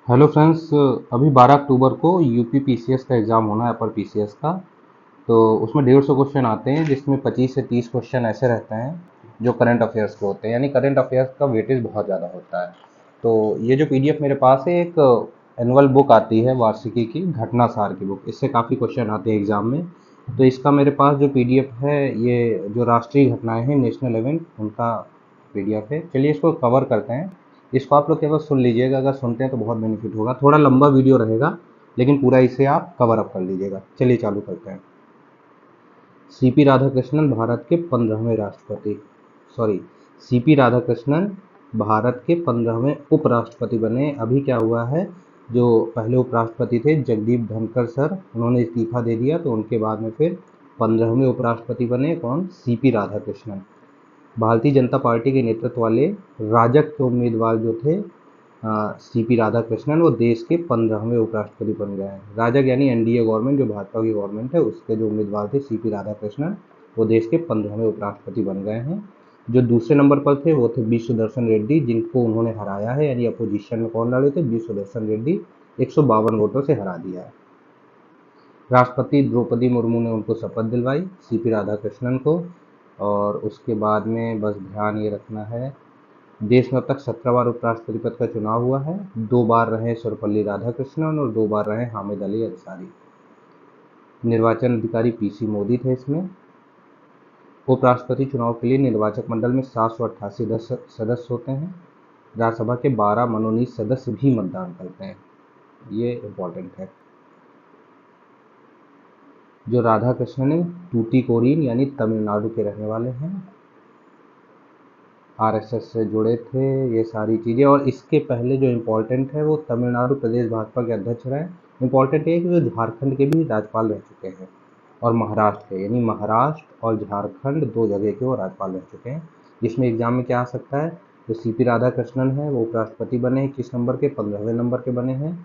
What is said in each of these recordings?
Hello friends. अभी 12 अक्टूबर को UP PCS का एग्ज़ाम होना है, अपर पीसीएस का। तो उसमें 150 क्वेश्चन आते हैं, जिसमें 25 से 30 क्वेश्चन ऐसे रहते हैं जो करंट अफेयर्स के होते हैं, यानी करंट अफेयर्स का वेटेज बहुत ज़्यादा होता है। तो ये जो पीडीएफ मेरे पास है, एक एनुअल बुक आती है वार्षिकी की, घटना सार की बुक। इससे काफ़ी क्वेश्चन आते हैं एग्ज़ाम में। तो इसका मेरे पास जो पीडीएफ है, ये जो राष्ट्रीय घटनाएं हैं, नेशनल इवेंट, उनका पीडीएफ है। चलिए इसको कवर करते हैं। इसको आप लोग केवल सुन लीजिएगा, अगर सुनते हैं तो बहुत बेनिफिट होगा। थोड़ा लंबा वीडियो रहेगा, लेकिन पूरा इसे आप कवर अप कर लीजिएगा। चलिए चालू करते हैं। सीपी राधाकृष्णन भारत के 15वें राष्ट्रपति, सॉरी, सीपी राधाकृष्णन भारत के 15वें उपराष्ट्रपति बने। अभी क्या हुआ है, जो पहले उपराष्ट्रपति थे जगदीप धनखड़ सर, उन्होंने इस्तीफा दे दिया, तो उनके बाद में फिर 15वें उपराष्ट्रपति बने कौन, सीपी राधाकृष्णन। भारतीय जनता पार्टी के नेतृत्व वाले राजग के उम्मीदवार जो थे सीपी राधाकृष्णन, वो देश के 15वें उपराष्ट्रपति बन गए हैं। राजग यानी एनडीए गवर्नमेंट, जो भाजपा की गवर्नमेंट है, उसके जो उम्मीदवार थे सीपी राधाकृष्णन, वो देश के 15वें उपराष्ट्रपति बन गए हैं। जो दूसरे नंबर पर थे वो थे बी सुदर्शन रेड्डी, जिनको उन्होंने हराया है, यानी अपोजिशन में कौन लड़े थे, बी सुदर्शन रेड्डी, 152 वोटों से हरा दिया है। राष्ट्रपति द्रौपदी मुर्मू ने उनको शपथ दिलवाई, सीपी राधाकृष्णन को। और उसके बाद में बस ध्यान ये रखना है, देश में अब तक 17 बार उपराष्ट्रपति पद का चुनाव हुआ है। 2 बार रहे सर्वपल्ली राधाकृष्णन और 2 बार रहे हामिद अली अंसारी। निर्वाचन अधिकारी पीसी मोदी थे इसमें। उपराष्ट्रपति चुनाव के लिए निर्वाचक मंडल में 788 सदस्य होते हैं। राज्यसभा के 12 मनोनीत सदस्य भी मतदान करते हैं, ये इम्पोर्टेंट है। जो राधाकृष्णन है टूटीकोरिन यानी तमिलनाडु के रहने वाले हैं, आरएसएस से जुड़े थे, ये सारी चीज़ें। और इसके पहले जो इम्पोर्टेंट है, वो तमिलनाडु प्रदेश भाजपा के अध्यक्ष रहे। इम्पोर्टेंट है कि वो झारखंड के भी राज्यपाल रह चुके हैं, और महाराष्ट्र के, यानी महाराष्ट्र और झारखंड 2 जगह के वो राज्यपाल रह चुके हैं। जिसमें एग्जाम में क्या आ सकता है, जो सीपी राधाकृष्णन है वो उपराष्ट्रपति बने हैं, किस नंबर के, 15वें नंबर के बने हैं।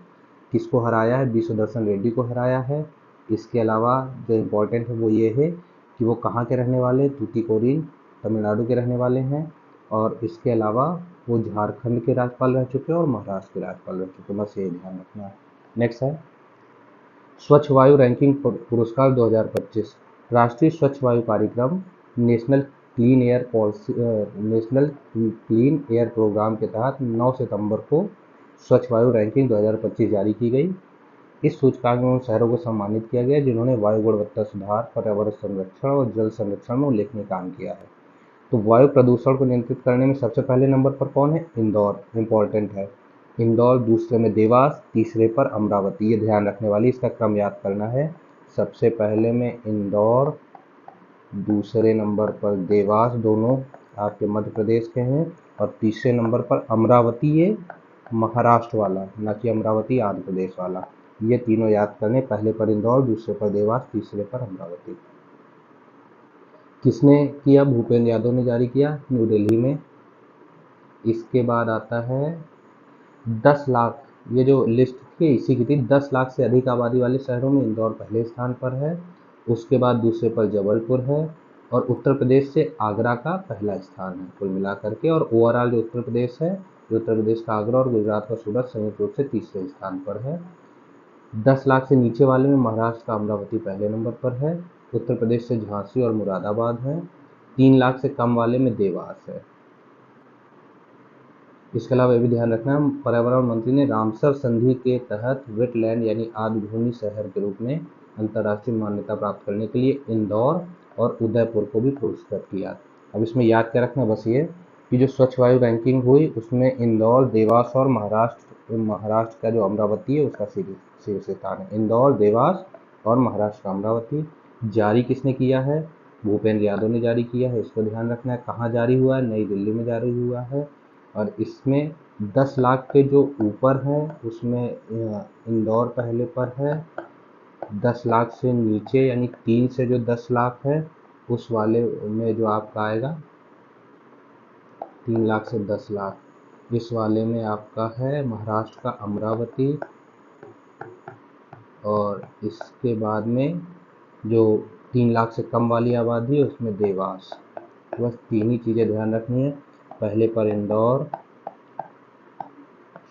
किसको हराया है, बी सुदर्शन रेड्डी को हराया है। इसके अलावा जो इम्पोर्टेंट है वो ये है कि वो कहाँ के रहने वाले, तूतीकोरिन तमिलनाडु के रहने वाले हैं। और इसके अलावा वो झारखंड के राज्यपाल रह चुके हैं और महाराष्ट्र के राज्यपाल रह चुके हैं, बस ये ध्यान रखना है। नेक्स्ट है स्वच्छ वायु रैंकिंग पुरस्कार 2025। राष्ट्रीय स्वच्छ वायु कार्यक्रम national clean air policy, national clean air program के तहत 9 सितंबर को स्वच्छ वायु रैंकिंग 2025 जारी की गई। इस सूचकांक में उन शहरों को सम्मानित किया गया जिन्होंने वायु गुणवत्ता सुधार, पर्यावरण संरक्षण और जल संरक्षण में उल्लेखनीय काम किया है। तो वायु प्रदूषण को नियंत्रित करने में सबसे पहले नंबर पर कौन है, इंदौर, इंपॉर्टेंट है। इंदौर, दूसरे में देवास, तीसरे पर अमरावती, ये ध्यान रखने वाली, इसका क्रम याद करना है। सबसे पहले में इंदौर, दूसरे नंबर पर देवास, दोनों आपके मध्य प्रदेश के हैं, और तीसरे नंबर पर अमरावती, ये महाराष्ट्र वाला, न कि अमरावती आंध्र प्रदेश वाला। ये तीनों याद करने, पहले पर इंदौर, दूसरे पर देवास, तीसरे पर अमरावती। किसने किया, भूपेंद्र यादव ने जारी किया, न्यू दिल्ली में। इसके बाद आता है 10 लाख, ये जो लिस्ट थी इसी की थी। 10 लाख से अधिक आबादी वाले शहरों में इंदौर पहले स्थान पर है। उसके बाद दूसरे पर जबलपुर है, और उत्तर प्रदेश से आगरा का पहला स्थान है कुल मिलाकर के। और ओवरऑल जो उत्तर प्रदेश है, जो उत्तर प्रदेश का आगरा और गुजरात का सूरत संयुक्त रूप से तीसरे स्थान पर है। 10 लाख से नीचे वाले में महाराष्ट्र का अमरावती पहले नंबर पर है। उत्तर प्रदेश से झांसी और मुरादाबाद है। 3 लाख से कम वाले में देवास है। इसके अलावा ये भी ध्यान रखना, पर्यावरण मंत्री ने रामसर संधि के तहत वेटलैंड यानी आर्द्रभूमि शहर के रूप में अंतर्राष्ट्रीय मान्यता प्राप्त करने के लिए इंदौर और उदयपुर को भी पुरस्कृत किया। अब इसमें याद क्या रखना, बस ये कि जो स्वच्छ वायु रैंकिंग हुई उसमें इंदौर, देवास और महाराष्ट्र का जो अमरावती है उसका शीर्ष स्थान है। इंदौर, देवास और महाराष्ट्र का अमरावती। जारी किसने किया है, भूपेंद्र यादव ने जारी किया है, इसको ध्यान रखना है। कहाँ जारी हुआ है, नई दिल्ली में जारी हुआ है। और इसमें 10 लाख के जो ऊपर है उसमें इंदौर पहले पर है। 10 लाख से नीचे यानी 3 से जो 10 लाख है उस वाले में जो आपका आएगा 3 लाख से 10 लाख, इस वाले में आपका है महाराष्ट्र का अमरावती। और इसके बाद में जो 3 लाख से कम वाली आबादी है उसमें देवास। बस 3 ही चीज़ें ध्यान रखनी है, पहले पर इंदौर,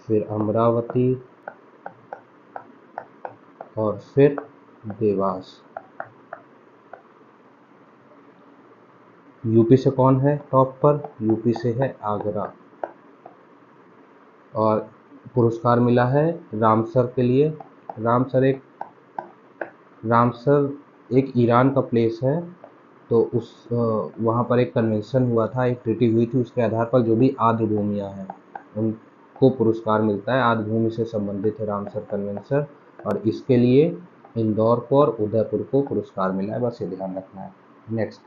फिर अमरावती और फिर देवास। यूपी से कौन है टॉप पर? यूपी से है आगरा। और पुरस्कार मिला है रामसर के लिए। रामसर एक ईरान का प्लेस है। तो वहाँ पर एक कन्वेंशन हुआ था, एक ट्रीटी हुई थी, उसके आधार पर जो भी आर्द्र भूमियाँ हैं उनको पुरस्कार मिलता है। आर्द्र भूमि से संबंधित है रामसर कन्वेंशन, और इसके लिए इंदौर को और उदयपुर को पुरस्कार मिला है, बस ये ध्यान रखना है। नेक्स्ट,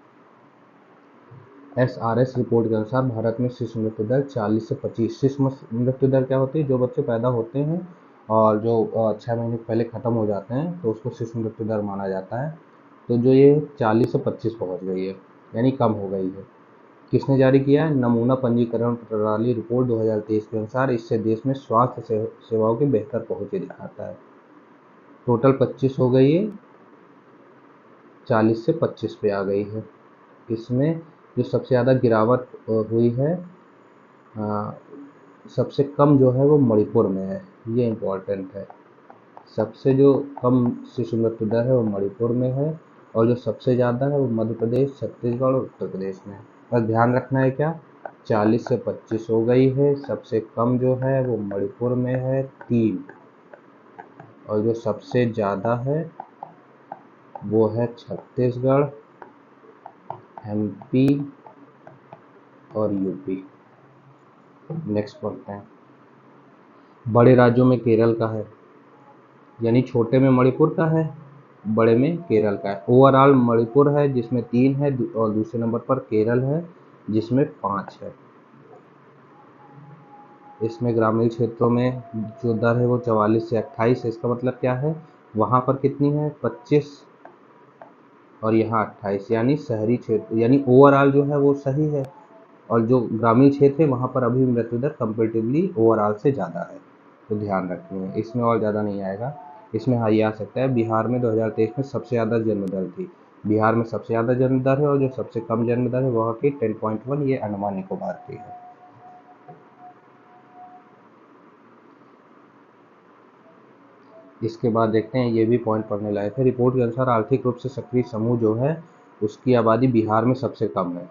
SRS रिपोर्ट के अनुसार भारत में शिशु मृत्यु दर 40 से 25। शिशु मृत्यु दर क्या होती है? जो बच्चे पैदा होते हैं और जो 6 महीने पहले ख़त्म हो जाते हैं तो उसको शिशु मृत्यु दर माना जाता है। तो जो ये 40 से 25 पहुंच गई है, यानी कम हो गई है। किसने जारी किया है? नमूना पंजीकरण प्रणाली रिपोर्ट 2023 के अनुसार इससे देश में स्वास्थ्य सेवाओं की बेहतर पहुंच दिखाता है। टोटल 25 हो गई है, 40 से 25 पे आ गई है। इसमें जो सबसे ज़्यादा गिरावट हुई है, सबसे कम जो है वो मणिपुर में है, ये इम्पोर्टेंट है। सबसे जो कम शिशु मृत्यु दर है वो मणिपुर में है, और जो सबसे ज़्यादा है वो मध्य प्रदेश, छत्तीसगढ़ और उत्तर प्रदेश में है। बस ध्यान रखना है क्या, 40 से 25 हो गई है। सबसे कम जो है वो मणिपुर में है 3, और जो सबसे ज़्यादा है वो है छत्तीसगढ़, MP और यूपी। नेक्स्ट पढ़ते हैं। बड़े राज्यों में केरल का है, यानी छोटे में मणिपुर का है, बड़े में केरल का है। ओवरऑल मणिपुर है जिसमें 3 है, और दूसरे नंबर पर केरल है जिसमें 5 है। इसमें ग्रामीण क्षेत्रों में जो दर है वो 44 से 28 है। इसका मतलब क्या है? वहाँ पर कितनी है? 25, और यहाँ 28, यानी शहरी क्षेत्र, यानी ओवरऑल जो है वो सही है, और जो ग्रामीण क्षेत्र है वहाँ पर अभी मृत्यु दर कंपेरेटिवली ओवरऑल से ज़्यादा है। तो ध्यान रखिए, इसमें और ज़्यादा नहीं आएगा। इसमें हाई आ सकता है। बिहार में 2023 में सबसे ज़्यादा जन्म दर थी। बिहार में सबसे ज़्यादा जन्म दर है, और जो सबसे कम जन्म दर है वह की 10.1, ये अंडमान निकोबार की है। इसके बाद देखते हैं, ये भी पॉइंट पढ़ने लायक है। रिपोर्ट के अनुसार आर्थिक रूप से सक्रिय समूह जो है उसकी आबादी बिहार में सबसे कम है।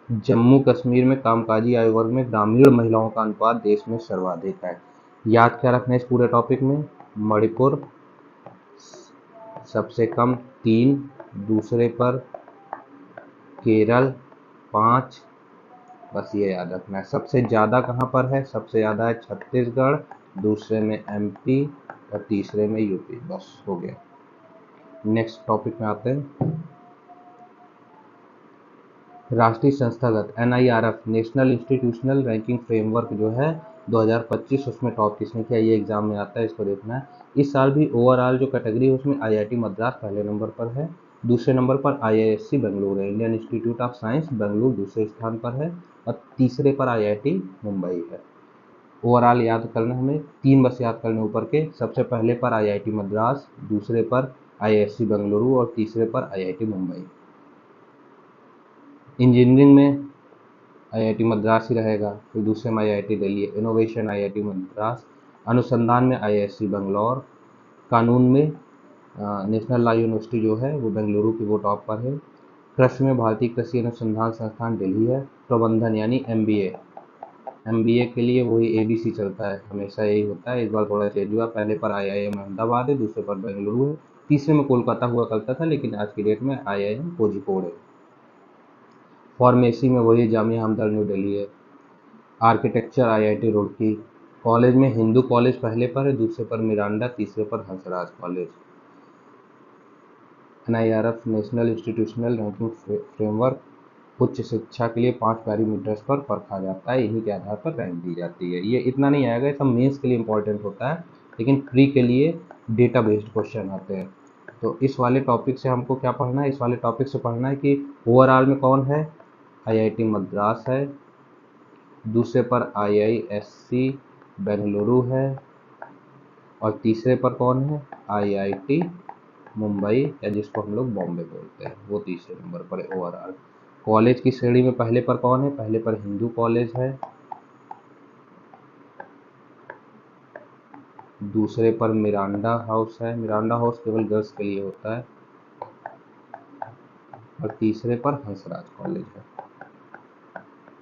जम्मू कश्मीर में कामकाजी आयु वर्ग में ग्रामीण महिलाओं का अनुपात देश में सर्वाधिक है। याद क्या रखना है इस पूरे टॉपिक में? मणिपुर सबसे कम 3, दूसरे पर केरल 5, बस ये याद रखना है। सबसे ज़्यादा कहाँ पर है? सबसे ज़्यादा है छत्तीसगढ़, दूसरे में MP और तीसरे में यूपी। बस हो गया। नेक्स्ट टॉपिक में आते हैं। राष्ट्रीय संस्थागत NIRF national institutional ranking framework जो है 2025, उसमें टॉप किसने किया? ये एग्जाम में आता है, इसको देखना है। इस साल भी ओवरऑल जो कैटेगरी है उसमें IIT मद्रास पहले नंबर पर है, दूसरे नंबर पर IISc बेंगलुरु है, Indian institute of science Bengaluru दूसरे स्थान पर है, और तीसरे पर IIT मुंबई है। ओवरऑल याद करना, हमें 3 बस याद करने ऊपर के। सबसे पहले पर IIT मद्रास, दूसरे पर IISc बेंगलुरु और तीसरे पर IIT मुंबई। इंजीनियरिंग में IIT मद्रास ही रहेगा, फिर दूसरे में IIT Delhi, innovation IIT Madras, अनुसंधान में IISc बेंगलोर, कानून में नेशनल लॉ यूनिवर्सिटी जो है वो बेंगलुरु की, वो टॉप पर है। कृषि में भारतीय कृषि अनुसंधान संस्थान दिल्ली है। प्रबंधन यानी MBA के लिए वही ABC चलता है, हमेशा यही होता है, इस बार थोड़ा चेंज हुआ। पहले पर IIM अहमदाबाद है, दूसरे पर बेंगलुरु है, तीसरे में कोलकाता हुआ करता था, लेकिन आज की डेट में IIM कोझिकोड है। फार्मेसी में वही जामिया हमदर्द न्यू दिल्ली है। Architecture IIT Roorkee. कॉलेज में हिंदू कॉलेज पहले पर है, दूसरे पर मिरांडा, तीसरे पर Hansraj college. NIRF national institutional ranking framework उच्च शिक्षा के लिए 5 पैरामीटर्स पर परखा जाता है, इन्हीं के आधार पर रैंक दी जाती है। ये इतना नहीं आएगा, ये सब मेंस के लिए इंपॉर्टेंट होता है, लेकिन प्री के लिए डेटा बेस्ड क्वेश्चन आते हैं। तो इस वाले टॉपिक से हमको क्या पढ़ना है? इस वाले टॉपिक से पढ़ना है कि ओवरऑल में कौन है? IIT मद्रास है, दूसरे पर IISc बेंगलुरु है, और तीसरे पर कौन है? IIT मुंबई, या जिसको हम लोग बॉम्बे बोलते हैं, वो तीसरे नंबर पर है ओवरऑल। कॉलेज की श्रेणी में पहले पर कौन है? पहले पर हिंदू कॉलेज है, दूसरे पर मिरांडा हाउस है, मिरांडा हाउस केवल गर्ल्स के लिए होता है, और तीसरे पर हंसराज कॉलेज है।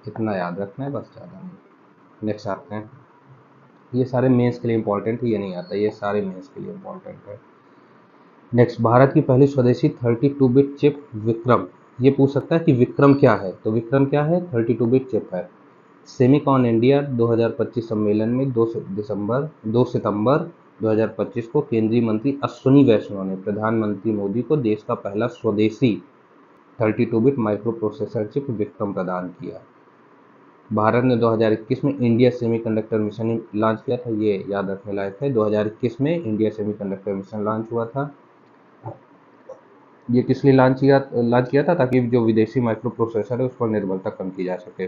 इतना याद रखना है बस, ज़्यादा नहीं। नेक्स्ट आते हैं, ये सारे मेंस के लिए इंपॉर्टेंट है, ये नहीं आता, ये सारे मेंस के लिए इंपॉर्टेंट है। नेक्स्ट, भारत की पहली स्वदेशी 32 बिट चिप विक्रम। ये पूछ सकता है कि विक्रम क्या है, तो विक्रम क्या है, 32 बिट चिप है। सेमिकॉन इंडिया 2025 सम्मेलन में 2 सितंबर 2025 को केंद्रीय मंत्री अश्विनी वैष्णव ने प्रधानमंत्री मोदी को देश का पहला स्वदेशी 32 bit micro processor chip Vikram प्रदान किया। भारत ने 2021 में इंडिया सेमीकंडक्टर मिशन लॉन्च किया था, ये याद रखने लायक है। 2021 में इंडिया सेमीकंडक्टर मिशन लॉन्च हुआ था। ये किस लिए लॉन्च किया था, ताकि जो विदेशी माइक्रो प्रोसेसर है उस पर निर्भरता कम की जा सके।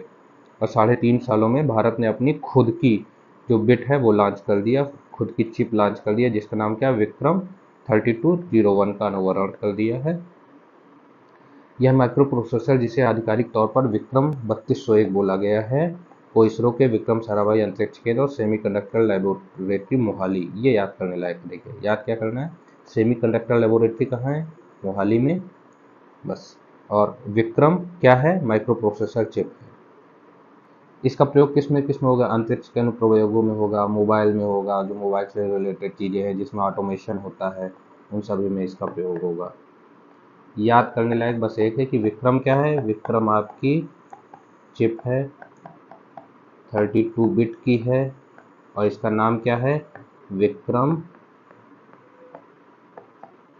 और 3.5 सालों में भारत ने अपनी खुद की जो बिट है वो लॉन्च कर दिया, खुद की चिप लॉन्च कर दिया, जिसका नाम क्या, विक्रम 3201 का अनावरण कर दिया है। यह माइक्रो प्रोसेसर, जिसे आधिकारिक तौर पर विक्रम 3201 बोला गया है, को इसरो के विक्रम साराभाई अंतरिक्ष केंद्र और सेमीकंडक्टर लेबोरेटरी मोहाली, ये याद करने लायक है। देखिए याद क्या करना है, सेमीकंडक्टर लेबोरेटरी कहाँ है, मोहाली में, बस। और विक्रम क्या है, माइक्रो प्रोसेसर चिप है। इसका प्रयोग किस में होगा, अंतरिक्ष के अनुप्रयोगों में होगा, मोबाइल में होगा, जो मोबाइल से रिलेटेड चीज़ें हैं जिसमें ऑटोमेशन होता है, उन सभी में इसका प्रयोग होगा। याद करने लायक बस एक है कि विक्रम क्या है, विक्रम आपकी चिप है, 32 बिट की है, और इसका नाम क्या है, विक्रम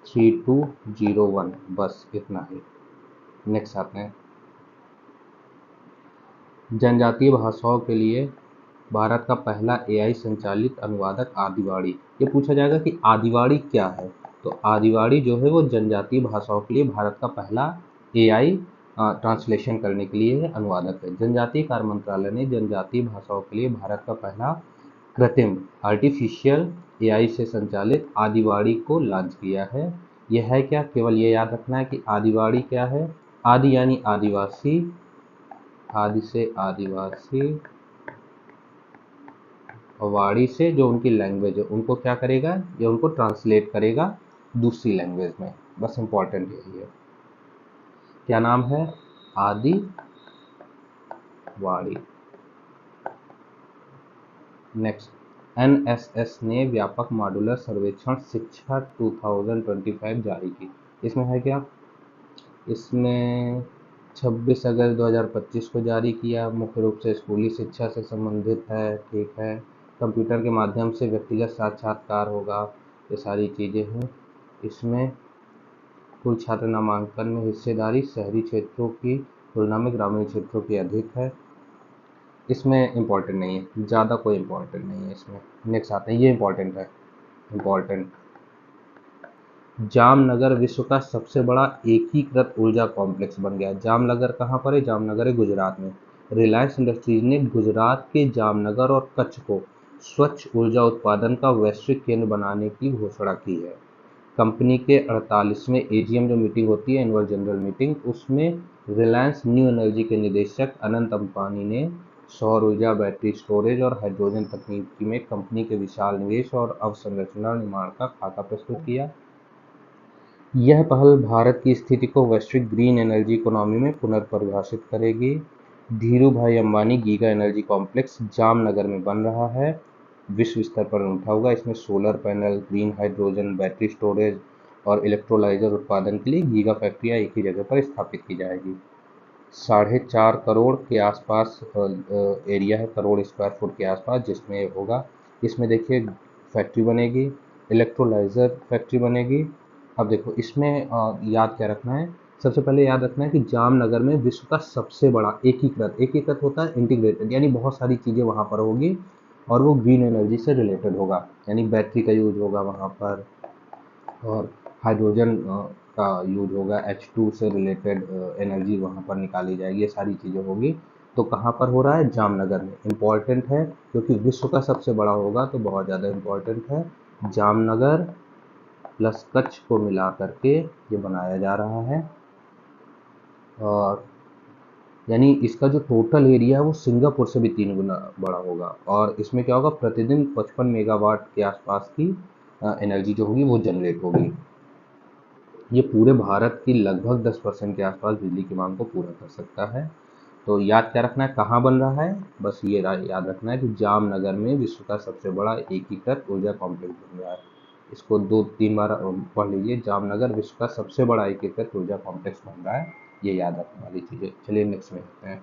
3201, बस इतना ही। नेक्स्ट आते हैं, जनजातीय भाषाओं के लिए भारत का पहला एआई संचालित अनुवादक आदिवाड़ी। ये पूछा जाएगा कि आदिवाड़ी क्या है, तो आदिवाड़ी जो है वो जनजातीय भाषाओं के लिए भारत का पहला एआई ट्रांसलेशन करने के लिए अनुवादक है। जनजातीय कार्य मंत्रालय ने जनजातीय भाषाओं के लिए भारत का पहला कृत्रिम आर्टिफिशियल एआई से संचालित आदिवाड़ी को लॉन्च किया है। यह है क्या, केवल ये याद रखना है कि आदिवाड़ी क्या है, आदि यानी आदिवासी, आदि से आदिवासी, और वाड़ी से जो उनकी लैंग्वेज है उनको क्या करेगा, ये उनको ट्रांसलेट करेगा दूसरी लैंग्वेज में, बस इंपॉर्टेंट यही है। क्या नाम है, आदि वाड़ी। नेक्स्ट, एनएसएस ने व्यापक मॉड्यूलर सर्वेक्षण शिक्षा 2025 जारी की। इसमें है क्या, इसमें 26 अगस्त 2025 को जारी किया, मुख्य रूप से स्कूली शिक्षा से संबंधित है, ठीक है। कंप्यूटर के माध्यम से व्यक्तिगत साक्षात्कार होगा, ये सारी चीज़ें हैं। इसमें कुल छात्र नामांकन में हिस्सेदारी शहरी क्षेत्रों की तुलना में ग्रामीण क्षेत्रों की अधिक है। इसमें इम्पोर्टेंट नहीं है, ज़्यादा कोई इम्पोर्टेंट नहीं है इसमें। नेक्स्ट आते हैं, ये इम्पोर्टेंट है, इम्पोर्टेंट। जामनगर विश्व का सबसे बड़ा एकीकृत ऊर्जा कॉम्प्लेक्स बन गया। जामनगर कहाँ पर है, जामनगर है गुजरात में। रिलायंस इंडस्ट्रीज ने गुजरात के जामनगर और कच्छ को स्वच्छ ऊर्जा उत्पादन का वैश्विक केंद्र बनाने की घोषणा की है। कंपनी के 48वें एजीएम जो मीटिंग होती है, एनुअल जनरल मीटिंग, उसमें रिलायंस न्यू एनर्जी के निदेशक अनंत अंबानी ने सौर ऊर्जा, बैटरी स्टोरेज और हाइड्रोजन तकनीकी में कंपनी के विशाल निवेश और अवसंरचना निर्माण का खाका प्रस्तुत किया। यह पहल भारत की स्थिति को वैश्विक ग्रीन एनर्जी इकोनॉमी में पुनर्परिभाषित करेगी। Dhirubhai Ambani giga energy complex Jamnagar में बन रहा है, विश्व स्तर पर उठा होगा। इसमें solar panel, green hydrogen, battery storage और इलेक्ट्रोलाइजर उत्पादन के लिए गीगा फैक्ट्रियाँ एक ही जगह पर स्थापित की जाएगी। 4.5 करोड़ के आसपास एरिया है, करोड़ स्क्वायर फुट के आसपास, जिसमें होगा। इसमें देखिए फैक्ट्री बनेगी, इलेक्ट्रोलाइजर फैक्ट्री बनेगी। अब देखो इसमें याद क्या रखना है, सबसे पहले याद रखना है कि जामनगर में विश्व का सबसे बड़ा एकीकृत होता है इंटीग्रेटेड, यानी बहुत सारी चीज़ें वहाँ पर होगी और वो ग्रीन एनर्जी से रिलेटेड होगा, यानी बैटरी का यूज होगा वहाँ पर, और हाइड्रोजन का यूज होगा, H2 से रिलेटेड एनर्जी वहाँ पर निकाली जाएगी, ये सारी चीज़ें होगी। तो कहाँ पर हो रहा है, जामनगर में। इम्पॉर्टेंट है क्योंकि विश्व का सबसे बड़ा होगा, तो बहुत ज़्यादा इम्पॉर्टेंट है। जामनगर प्लस कच्छ को मिला करके ये बनाया जा रहा है। और यानी इसका जो टोटल एरिया है वो सिंगापुर से भी 3 गुना बड़ा होगा। और इसमें क्या होगा, प्रतिदिन 55 मेगावाट के आसपास की एनर्जी जो होगी वो जनरेट होगी। ये पूरे भारत की लगभग 10% के आसपास बिजली की मांग को पूरा कर सकता है। तो याद क्या रखना है, कहाँ बन रहा है, बस ये याद रखना है कि जामनगर में विश्व का सबसे बड़ा एकीकृत ऊर्जा कॉम्प्लेक्स बन रहा है। इसको 2-3 बार पढ़ लीजिए, जामनगर विश्व का सबसे बड़ा एकीकृत ऊर्जा कॉम्प्लेक्स बन रहा है। ये याद रखने वाली चीज़ें। चलिए नेक्स्ट में आते हैं।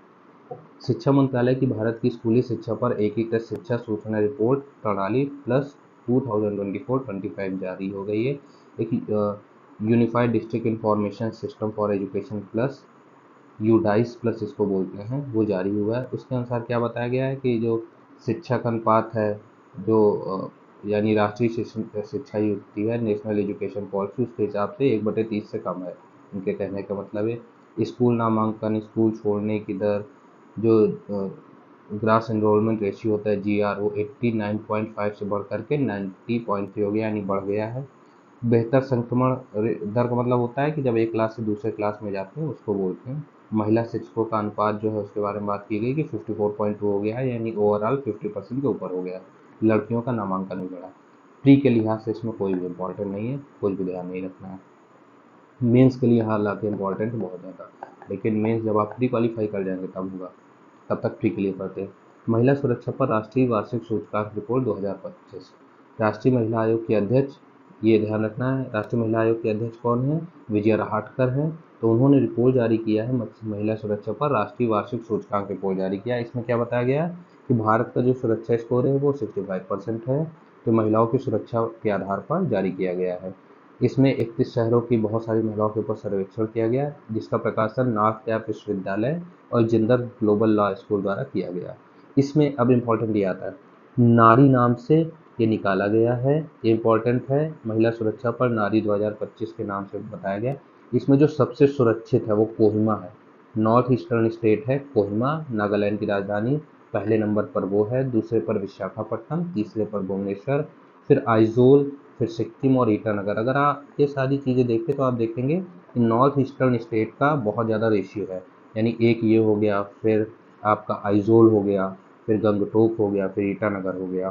शिक्षा मंत्रालय की भारत की स्कूली शिक्षा पर एकीकृत शिक्षा सूचना रिपोर्ट प्रणाली प्लस 2024-25 जारी हो गई है। एक unified district information system for education plus, UDISE plus इसको बोलते हैं, वो जारी हुआ है। उसके अनुसार क्या बताया गया है कि जो शिक्षा का अनुपात है, जो यानी राष्ट्रीय शिक्षा नीति है, नेशनल एजुकेशन पॉलिसी, उसके हिसाब से 1/30 से कम है। उनके कहने का मतलब है स्कूल नामांकन, स्कूल छोड़ने की दर, जो ग्रास एनरोलमेंट रेशियो होता है GR, वो 89.5 से बढ़ करके 90.3 हो गया, यानी बढ़ गया है। बेहतर संक्रमण दर का मतलब होता है कि जब एक क्लास से दूसरे क्लास में जाते हैं उसको बोलते हैं। महिला शिक्षकों का अनुपात जो है उसके बारे में बात की गई कि 54.2 हो गया है, यानी ओवरऑल 50% के ऊपर हो गया है। लड़कियों का नामांकन भी बढ़ा। प्री के लिहाज से इसमें कोई भी इम्पोर्टेंट नहीं है, कुछ भी ध्यान नहीं रखना है। मेंस के लिए हालांकि इम्पोर्टेंट बहुत ज़्यादा, लेकिन मेंस जब आप प्री क्वालिफाई कर जाएंगे तब होगा, तब तक प्री के लिए पढ़ते हैं। महिला सुरक्षा पर राष्ट्रीय वार्षिक सूचकांक रिपोर्ट 2025। राष्ट्रीय महिला आयोग की अध्यक्ष, ये ध्यान रखना है, राष्ट्रीय महिला आयोग के अध्यक्ष कौन है, विजया राहटकर हैं। तो उन्होंने रिपोर्ट जारी किया है, महिला सुरक्षा पर राष्ट्रीय वार्षिक सूचकांक रिपोर्ट जारी किया है। इसमें क्या बताया गया है कि भारत का जो सुरक्षा स्कोर है वो 65% है, जो महिलाओं की सुरक्षा के आधार पर जारी किया गया है। इसमें 31 शहरों की बहुत सारी महिलाओं के ऊपर सर्वेक्षण किया गया, जिसका प्रकाशन नॉर्थ कैप विश्वविद्यालय और जिंदल ग्लोबल लॉ स्कूल द्वारा किया गया। इसमें अब इम्पोर्टेंट ये आता है, नारी नाम से ये निकाला गया है, ये इम्पोर्टेंट है। महिला सुरक्षा पर नारी 2025 के नाम से बताया गया। इसमें जो सबसे सुरक्षित है वो कोहिमा है, नॉर्थ ईस्टर्न स्टेट है कोहिमा, नागालैंड की राजधानी। पहले नंबर पर वो है, दूसरे पर विशाखापट्टनम, तीसरे पर भुवनेश्वर, फिर आइजोल, फिर सिक्किम और ईटानगर। अगर आप ये सारी चीज़ें देखें तो आप देखेंगे कि नॉर्थ ईस्टर्न स्टेट का बहुत ज़्यादा रेशियो है, यानी एक ये हो गया, फिर आपका आइजोल हो गया, फिर गंगटोक हो गया, फिर ईटानगर हो गया।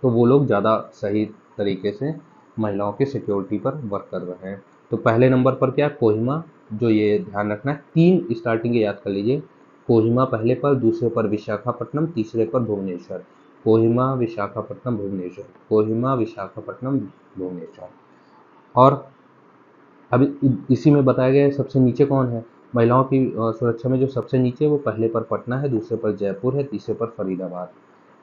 तो वो लोग ज़्यादा सही तरीके से महिलाओं की सिक्योरिटी पर वर्क कर रहे हैं। तो पहले नंबर पर क्या, कोहिमा, जो ये ध्यान रखना है, 3 स्टार्टिंग याद कर लीजिए। कोहिमा पहले पर, दूसरे पर विशाखापट्टनम, तीसरे पर भुवनेश्वर। कोहिमा, विशाखापट्टनम, भुवनेश्वर, कोहिमा, विशाखापट्टनम, भुवनेश्वर। और अब इसी में बताया गया है सबसे नीचे कौन है, महिलाओं की सुरक्षा में जो सबसे नीचे, वो पहले पर पटना है, दूसरे पर जयपुर है, तीसरे पर फरीदाबाद।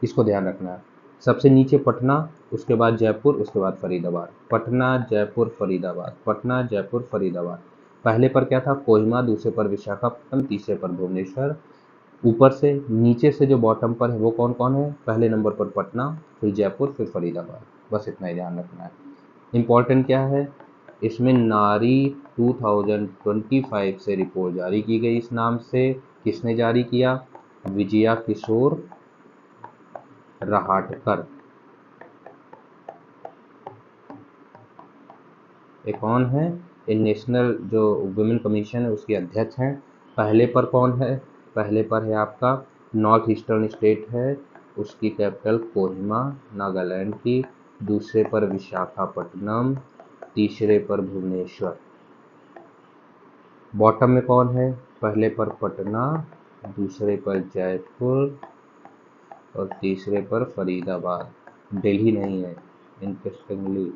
इसको ध्यान रखना है, सबसे नीचे पटना, उसके बाद जयपुर, उसके बाद फरीदाबाद। पटना, जयपुर, फरीदाबाद, पटना, जयपुर, फरीदाबाद। पहले पर क्या था, कोहिमा, दूसरे पर विशाखापट्टनम, तीसरे पर भुवनेश्वर। ऊपर से नीचे से जो बॉटम पर है वो कौन कौन है, पहले नंबर पर पटना, फिर जयपुर, फिर फरीदाबाद। बस इतना ही ध्यान रखना है। इम्पोर्टेंट क्या है, इसमें नारी 2025 से रिपोर्ट जारी की गई। इस नाम से किसने जारी किया, विजया किशोर रहाटकर। ये कौन है, ये नेशनल जो वुमेन कमीशन है उसके अध्यक्ष हैं। पहले पर कौन है, पहले पर है आपका नॉर्थ ईस्टर्न स्टेट है, उसकी कैपिटल कोहिमा, नागालैंड की। दूसरे पर विशाखापट्टनम, तीसरे पर भुवनेश्वर। बॉटम में कौन है, पहले पर पटना, दूसरे पर जयपुर और तीसरे पर फरीदाबाद। दिल्ली नहीं है, इंटरेस्टिंगली।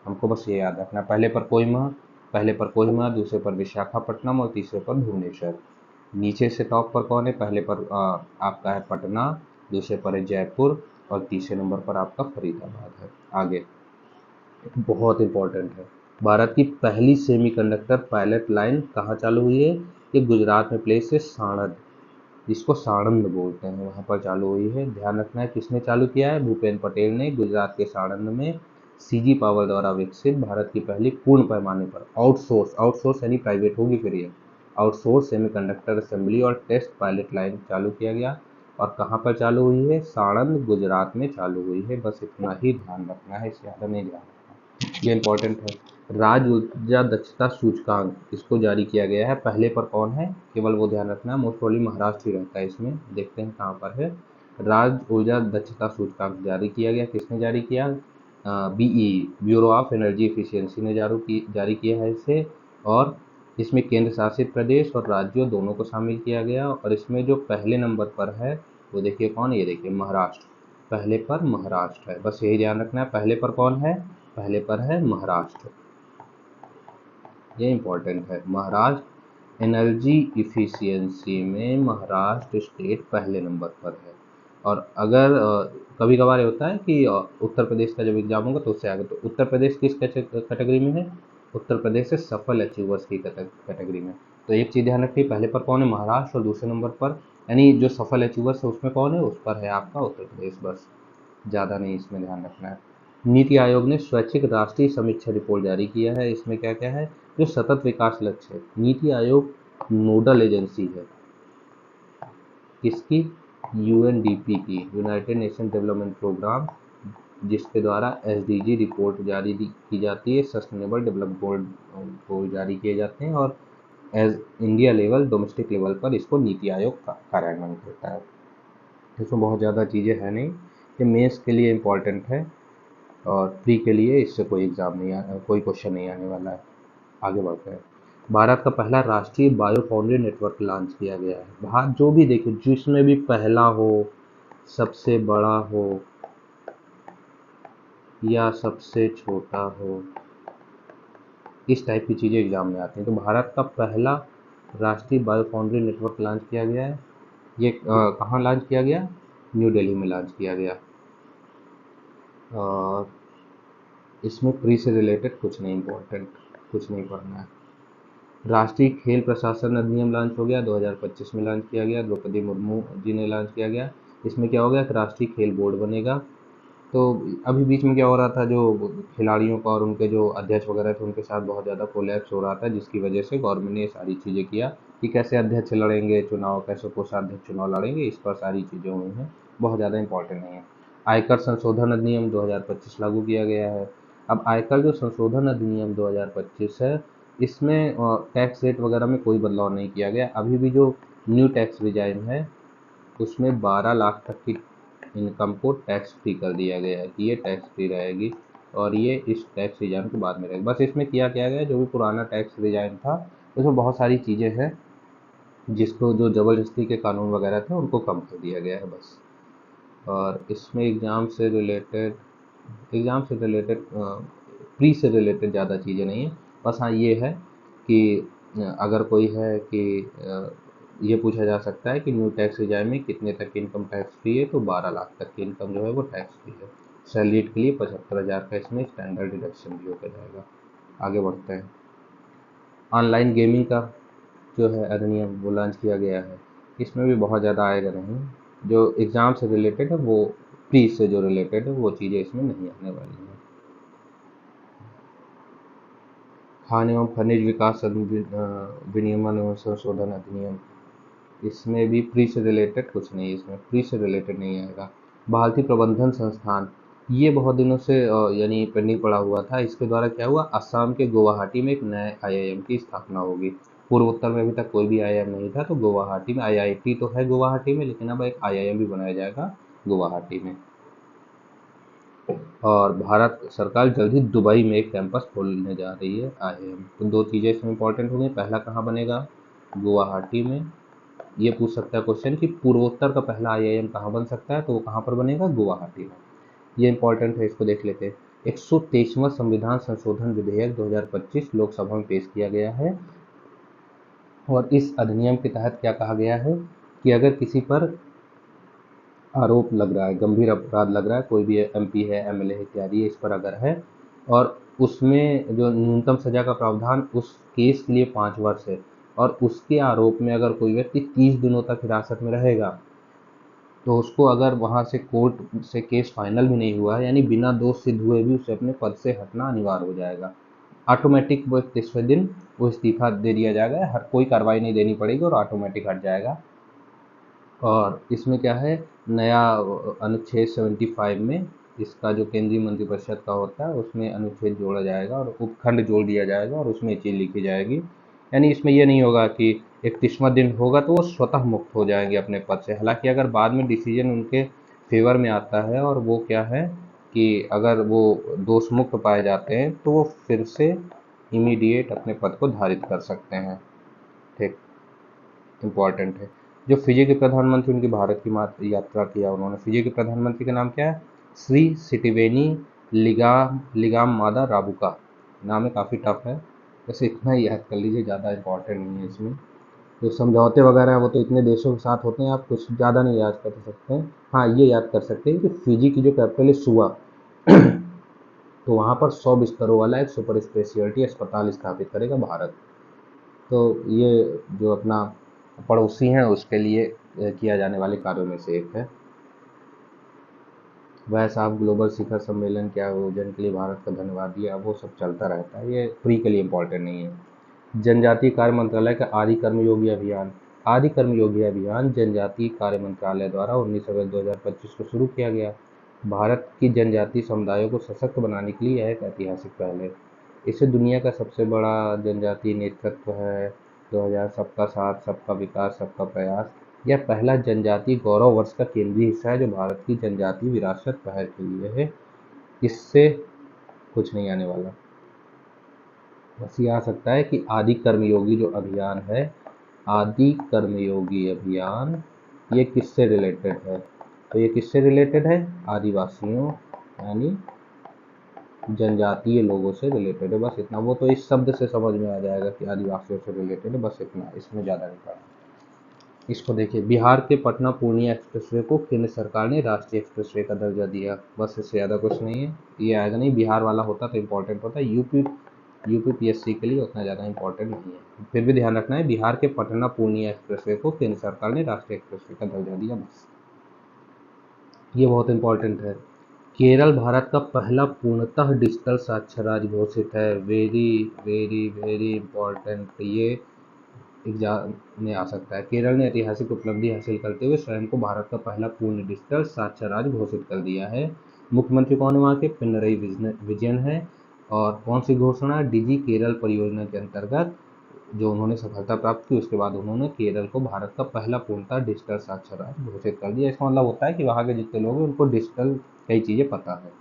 हमको बस ये याद रखना, पहले पर कोहिमा, पहले पर कोहिमा, दूसरे पर विशाखापट्टनम और तीसरे पर भुवनेश्वर। नीचे से टॉप पर कौन है, पहले पर आपका है पटना, दूसरे पर है जयपुर और तीसरे नंबर पर आपका फरीदाबाद है। आगे बहुत इंपॉर्टेंट है, भारत की पहली सेमीकंडक्टर पायलट लाइन कहाँ चालू हुई है, ये गुजरात में प्लेस है साणंद, जिसको साणंद बोलते हैं, वहाँ पर चालू हुई है। ध्यान रखना है किसने चालू किया है, भूपेंद्र पटेल ने, गुजरात के साणंद में। सीजी पावर द्वारा विकसित भारत की पहली पूर्ण पैमाने पर आउटसोर्स, आउटसोर्स यानी प्राइवेट होगी फिर ये, आउटसोर्स सेमीकंडक्टर असेंबली और टेस्ट पायलट लाइन चालू किया गया। और कहाँ पर चालू हुई है, साणंद, गुजरात में चालू हुई है। बस इतना ही ध्यान रखना है, इससे ज़्यादा नहीं ध्यान रखना, ये इंपॉर्टेंट है। राज्य ऊर्जा दक्षता सूचकांक इसको जारी किया गया है, पहले पर कौन है, केवल वो ध्यान रखना है, मोस्ट प्रोबेबली महाराष्ट्र ही रहता है इसमें, देखते हैं कहाँ पर है। राज्य ऊर्जा दक्षता सूचकांक जारी किया गया, किसने जारी किया, BE Bureau of Energy Efficiency ने जारी किया है इसे। और इसमें केंद्र शासित प्रदेश और राज्यों दोनों को शामिल किया गया, और इसमें जो पहले नंबर पर है वो देखिए कौन, ये देखिए महाराष्ट्र, पहले पर महाराष्ट्र है, बस यही ध्यान रखना है, पहले पर कौन है, पहले पर है महाराष्ट्र, ये इम्पोर्टेंट है। महाराष्ट्र एनर्जी इफिशियंसी में महाराष्ट्र स्टेट पहले नंबर पर है। और अगर कभी कभार होता है कि उत्तर प्रदेश का जब एग्जाम होगा तो उससे आगे, तो उत्तर प्रदेश किस कैटेगरी में है, उत्तर प्रदेश से सफल अचीवर्स की कैटेगरी में। तो एक चीज़ ध्यान रखिए, पहले पर कौन है, महाराष्ट्र, और दूसरे नंबर पर यानी जो सफल अचीवर्स है उसमें कौन है, उस पर है आपका उत्तर प्रदेश, बस ज़्यादा नहीं इसमें ध्यान रखना है। नीति आयोग ने स्वैच्छिक राष्ट्रीय समीक्षा रिपोर्ट जारी किया है, इसमें क्या क्या है, जो सतत विकास लक्ष्य है। नीति आयोग नोडल एजेंसी है किसकी, यूएनडीपी की, यूनाइटेड नेशन डेवलपमेंट प्रोग्राम, जिसके द्वारा एसडीजी रिपोर्ट जारी की जाती है, सस्टेनेबल डेवलपमेंट गोल जारी किए जाते हैं, और as India level, domestic level पर इसको नीति आयोग का कार्यान्वयन करता है। इसमें बहुत ज़्यादा चीज़ें हैं नहीं, ये मेंस के लिए इम्पोर्टेंट है, और प्री के लिए इससे कोई एग्ज़ाम नहीं कोई क्वेश्चन नहीं आने वाला है। आगे बढ़ते हैं। भारत का पहला राष्ट्रीय बायो फाउंड्री नेटवर्क लॉन्च किया गया है। भारत जो भी देखिए, जिसमें भी पहला हो, सबसे बड़ा हो या सबसे छोटा हो, इस टाइप की चीज़ें एग्जाम में आती हैं। तो भारत का पहला राष्ट्रीय बायो फाउंड्री नेटवर्क लॉन्च किया गया है। ये कहाँ लॉन्च किया गया, न्यू दिल्ली में लॉन्च किया गया। और इसमें प्री से रिलेटेड कुछ नहीं, इम्पोर्टेंट कुछ नहीं पढ़ना है। राष्ट्रीय खेल प्रशासन अधिनियम लॉन्च हो गया, 2025 में लॉन्च किया गया, द्रौपदी मुर्मू जी ने लॉन्च किया गया। इसमें क्या हो गया, राष्ट्रीय खेल बोर्ड बनेगा। तो अभी बीच में क्या हो रहा था, जो खिलाड़ियों का और उनके जो अध्यक्ष वगैरह थे उनके साथ बहुत ज़्यादा कोलैप्स हो रहा था, जिसकी वजह से गवर्नमेंट ने ये सारी चीज़ें किया कि कैसे अध्यक्ष लड़ेंगे चुनाव, कैसे कोषाध्यक्ष चुनाव लड़ेंगे, इस पर सारी चीज़ें हुई हैं, बहुत ज़्यादा इंपॉर्टेंट नहीं है। आयकर संशोधन अधिनियम 2025 लागू किया गया है। अब आयकर जो संशोधन अधिनियम 2025 है, इसमें टैक्स रेट वगैरह में कोई बदलाव नहीं किया गया। अभी भी जो न्यू टैक्स रिजाइम है उसमें 12 लाख तक की इनकम को टैक्स फ्री कर दिया गया है कि ये टैक्स फ्री रहेगी, और ये इस टैक्स रिजाइम के बाद में रहेगी। बस इसमें किया गया जो भी पुराना टैक्स रिजाइम था उसमें बहुत सारी चीज़ें हैं जिसको, जो ज़बरदस्ती के कानून वगैरह थे उनको कम कर दिया गया है बस। और इसमें एग्ज़ाम से रिलेटेड प्री से रिलेटेड ज़्यादा चीज़ें नहीं है। बस हाँ ये है कि अगर कोई है कि ये पूछा जा सकता है कि न्यू टैक्स रिजाइम में कितने तक की इनकम टैक्स फ्री है, तो 12 लाख तक की इनकम जो है वो टैक्स फ्री है। सैलरीड के लिए 75,000 का इसमें स्टैंडर्ड डिडक्शन भी होता जाएगा। आगे बढ़ते हैं। ऑनलाइन गेमिंग का जो है अधिनियम वो लॉन्च किया गया है। इसमें भी बहुत ज़्यादा आएगा नहीं, जो एग्ज़ाम से रिलेटेड है वो, प्री से जो रिलेटेड है वो चीज़ें इसमें नहीं आने वाली हैं। खान एवं खनिज विकास विनियमन एवं संशोधन अधिनियम, इसमें भी प्री से रिलेटेड कुछ नहीं, इसमें प्री से रिलेटेड नहीं आएगा। भारतीय प्रबंधन संस्थान, ये बहुत दिनों से यानी पेंडिंग पड़ा हुआ था। इसके द्वारा क्या हुआ, असम के गुवाहाटी में एक नए आईआईएम की स्थापना होगी। पूर्वोत्तर में अभी तक कोई भी आईआईएम नहीं था, तो गुवाहाटी में, आईआईटी तो है गुवाहाटी में, लेकिन अब एक आईआईएम भी बनाया जाएगा गुवाहाटी में। और भारत सरकार जल्द ही दुबई में एक कैंपस खोलने जा रही है आईआईएम। तो दो चीज़ें इसमें इंपॉर्टेंट होंगी, पहला कहाँ बनेगा, गुवाहाटी में। ये पूछ सकता है क्वेश्चन कि पूर्वोत्तर का पहला आईआईएम कहाँ बन सकता है, तो वो कहाँ पर बनेगा, गुवाहाटी में। ये इंपॉर्टेंट है, इसको देख लेते हैं। 123वां संविधान संशोधन विधेयक 2025 लोकसभा में पेश किया गया है, और इस अधिनियम के तहत क्या कहा गया है कि अगर किसी पर आरोप लग रहा है, गंभीर अपराध लग रहा है, कोई भी एमपी है, एमएलए है इत्यादि, इस पर अगर है, और उसमें जो न्यूनतम सजा का प्रावधान उस केस के लिए 5 वर्ष है, और उसके आरोप में अगर कोई व्यक्ति 30 दिनों तक हिरासत में रहेगा, तो उसको अगर वहाँ से कोर्ट से केस फाइनल भी नहीं हुआ है, यानी बिना दोष सिद्ध हुए भी उसे अपने पद से हटना अनिवार्य हो जाएगा। ऑटोमेटिक वो 31वें दिन वो इस्तीफा दे दिया जाएगा, हर कोई कार्रवाई नहीं देनी पड़ेगी और ऑटोमेटिक हट जाएगा। और इसमें क्या है, नया अनुच्छेद 75 में इसका जो केंद्रीय मंत्रिपरिषद का होता है उसमें अनुच्छेद जोड़ा जाएगा और उपखंड जोड़ दिया जाएगा और उसमें चीज़ लिखी जाएगी। यानी इसमें ये नहीं होगा कि 31वां दिन होगा तो वो स्वतः मुक्त हो जाएंगे अपने पद से। हालांकि अगर बाद में डिसीजन उनके फेवर में आता है और वो क्या है कि अगर वो दोष मुक्त पाए जाते हैं तो वो फिर से इमीडिएट अपने पद को धारित कर सकते हैं। ठीक, इम्पॉर्टेंट है। जो फिजी के प्रधानमंत्री, उनकी भारत की यात्रा किया उन्होंने। फिजी के प्रधानमंत्री का नाम क्या है? श्री सिटिवेनी लिगाम मादा राबुका। नाम है, काफ़ी टफ है, बस इतना ही याद कर लीजिए, ज़्यादा इम्पोर्टेंट नहीं है इसमें। जो समझौते वगैरह हैं वो तो इतने देशों के साथ होते हैं, आप कुछ ज़्यादा नहीं याद कर सकते हैं। हाँ, ये याद कर सकते हैं कि फिजी की जो कैपिटल है सुआ, तो वहाँ पर 100 बिस्तरों वाला एक सुपर स्पेशियलिटी अस्पताल स्थापित करेगा भारत। तो ये जो अपना पड़ोसी हैं उसके लिए किया जाने वाले कार्यों में से एक है। वह साहब ग्लोबल शिखर सम्मेलन के आयोजन के लिए भारत का धन्यवाद दिया, वो सब चलता रहता है, ये फ्री के लिए इम्पोर्टेंट नहीं है। जनजातीय कार्य मंत्रालय का आदि कर्मयोगी अभियान। आदि कर्मयोगी अभियान जनजातीय कार्य मंत्रालय द्वारा 19 अगस्त 2025 को शुरू किया गया। भारत की जनजातीय समुदायों को सशक्त बनाने के लिए यह एक ऐतिहासिक पहल है। इसे दुनिया का सबसे बड़ा जनजातीय नेतृत्व है। 2000 सबका साथ सबका विकास सबका प्रयास, यह पहला जनजातीय गौरव वर्ष का केंद्रीय हिस्सा है जो भारत की जनजातीय विरासत पहल के लिए है। इससे कुछ नहीं आने वाला, बस ये आ सकता है कि आदि कर्मयोगी जो अभियान है, आदि कर्मयोगी अभियान, ये किससे रिलेटेड है? तो ये किससे रिलेटेड है? आदिवासियों यानी जनजातीय लोगों से रिलेटेड है, बस इतना। वो तो इस शब्द से समझ में आ जाएगा कि आदिवासियों से रिलेटेड है, बस इतना, इसमें ज़्यादा नहीं पढ़ना। इसको देखिए, बिहार के पटना पूर्णिया एक्सप्रेसवे को केंद्र सरकार ने राष्ट्रीय एक्सप्रेसवे का दर्जा दिया, बस इससे ज़्यादा कुछ नहीं है। ये आएगा नहीं, बिहार वाला होता तो इम्पोर्टेंट होता। यूपी पीएससी के लिए उतना ज़्यादा इम्पोर्टेंट नहीं है, फिर भी ध्यान रखना है, बिहार के पटना पूर्णिया एक्सप्रेसवे को केंद्र सरकार ने राष्ट्रीय एक्सप्रेसवे का दर्जा दिया, बस। ये बहुत इम्पोर्टेंट है। केरल भारत का पहला पूर्णतः डिजिटल साक्षर राज्य घोषित है। वेरी वेरी वेरी इम्पोर्टेंट, ये एग्जाम में आ सकता है। केरल ने ऐतिहासिक उपलब्धि हासिल करते हुए स्वयं को भारत का पहला पूर्ण डिजिटल साक्षर राज्य घोषित कर दिया है। मुख्यमंत्री कौन है वहाँ के? पिनरई विजयन है। और कौन सी घोषणा? डिजी केरल परियोजना के अंतर्गत जो उन्होंने सफलता प्राप्त की, उसके बाद उन्होंने केरल को भारत का पहला पूर्णतः डिजिटल साक्षर राज्य घोषित कर दिया। इसका मतलब होता है कि वहाँ के जितने लोग हैं उनको डिजिटल कई चीज़ें पता है।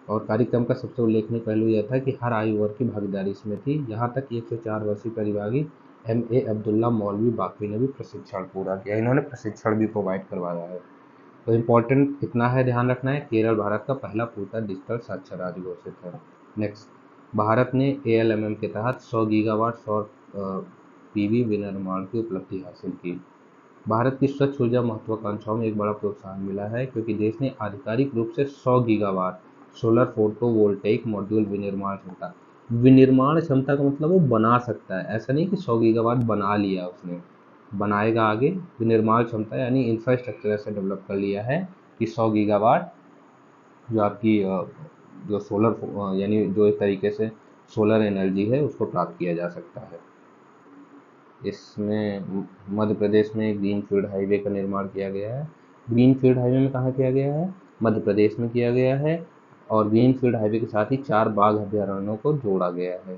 और कार्यक्रम का सबसे उल्लेखनीय पहलू यह था कि हर आयु वर्ग की भागीदारी इसमें थी। यहाँ तक 104 वर्षीय प्रतिभागी MA अब्दुल्ला मौलवी बाकवी ने भी प्रशिक्षण पूरा किया। इन्होंने प्रशिक्षण भी प्रोवाइड करवाया है। तो इम्पोर्टेंट इतना है, ध्यान रखना है, केरल भारत का पहला पूर्णतः डिजिटल साक्षर राज्य घोषित है। नेक्स्ट, भारत ने ALMM के तहत 100 गीगावाट सौर PV विनिर्माण की उपलब्धि हासिल की। भारत की स्वच्छ ऊर्जा महत्वाकांक्षाओं में एक बड़ा प्रोत्साहन मिला है क्योंकि देश ने आधिकारिक रूप से 100 गीगावाट सोलर फोटोवोल्टेइक मॉड्यूल विनिर्माण क्षमता का मतलब वो बना सकता है, ऐसा नहीं कि 100 गीगावाट बना लिया उसने, बनाएगा आगे। विनिर्माण क्षमता यानी इंफ्रास्ट्रक्चर ऐसे डेवलप कर लिया है कि 100 गीगावाट जो आपकी जो सोलर यानी जो एक तरीके से सोलर एनर्जी है उसको प्राप्त किया जा सकता है। इसमें मध्य प्रदेश में ग्रीनफील्ड हाईवे का निर्माण किया गया है। ग्रीनफील्ड हाईवे में कहाँ किया गया है? मध्य प्रदेश में किया गया है। और ग्रीनफील्ड हाईवे के साथ ही 4 बाघ अभयारण्यों को जोड़ा गया है।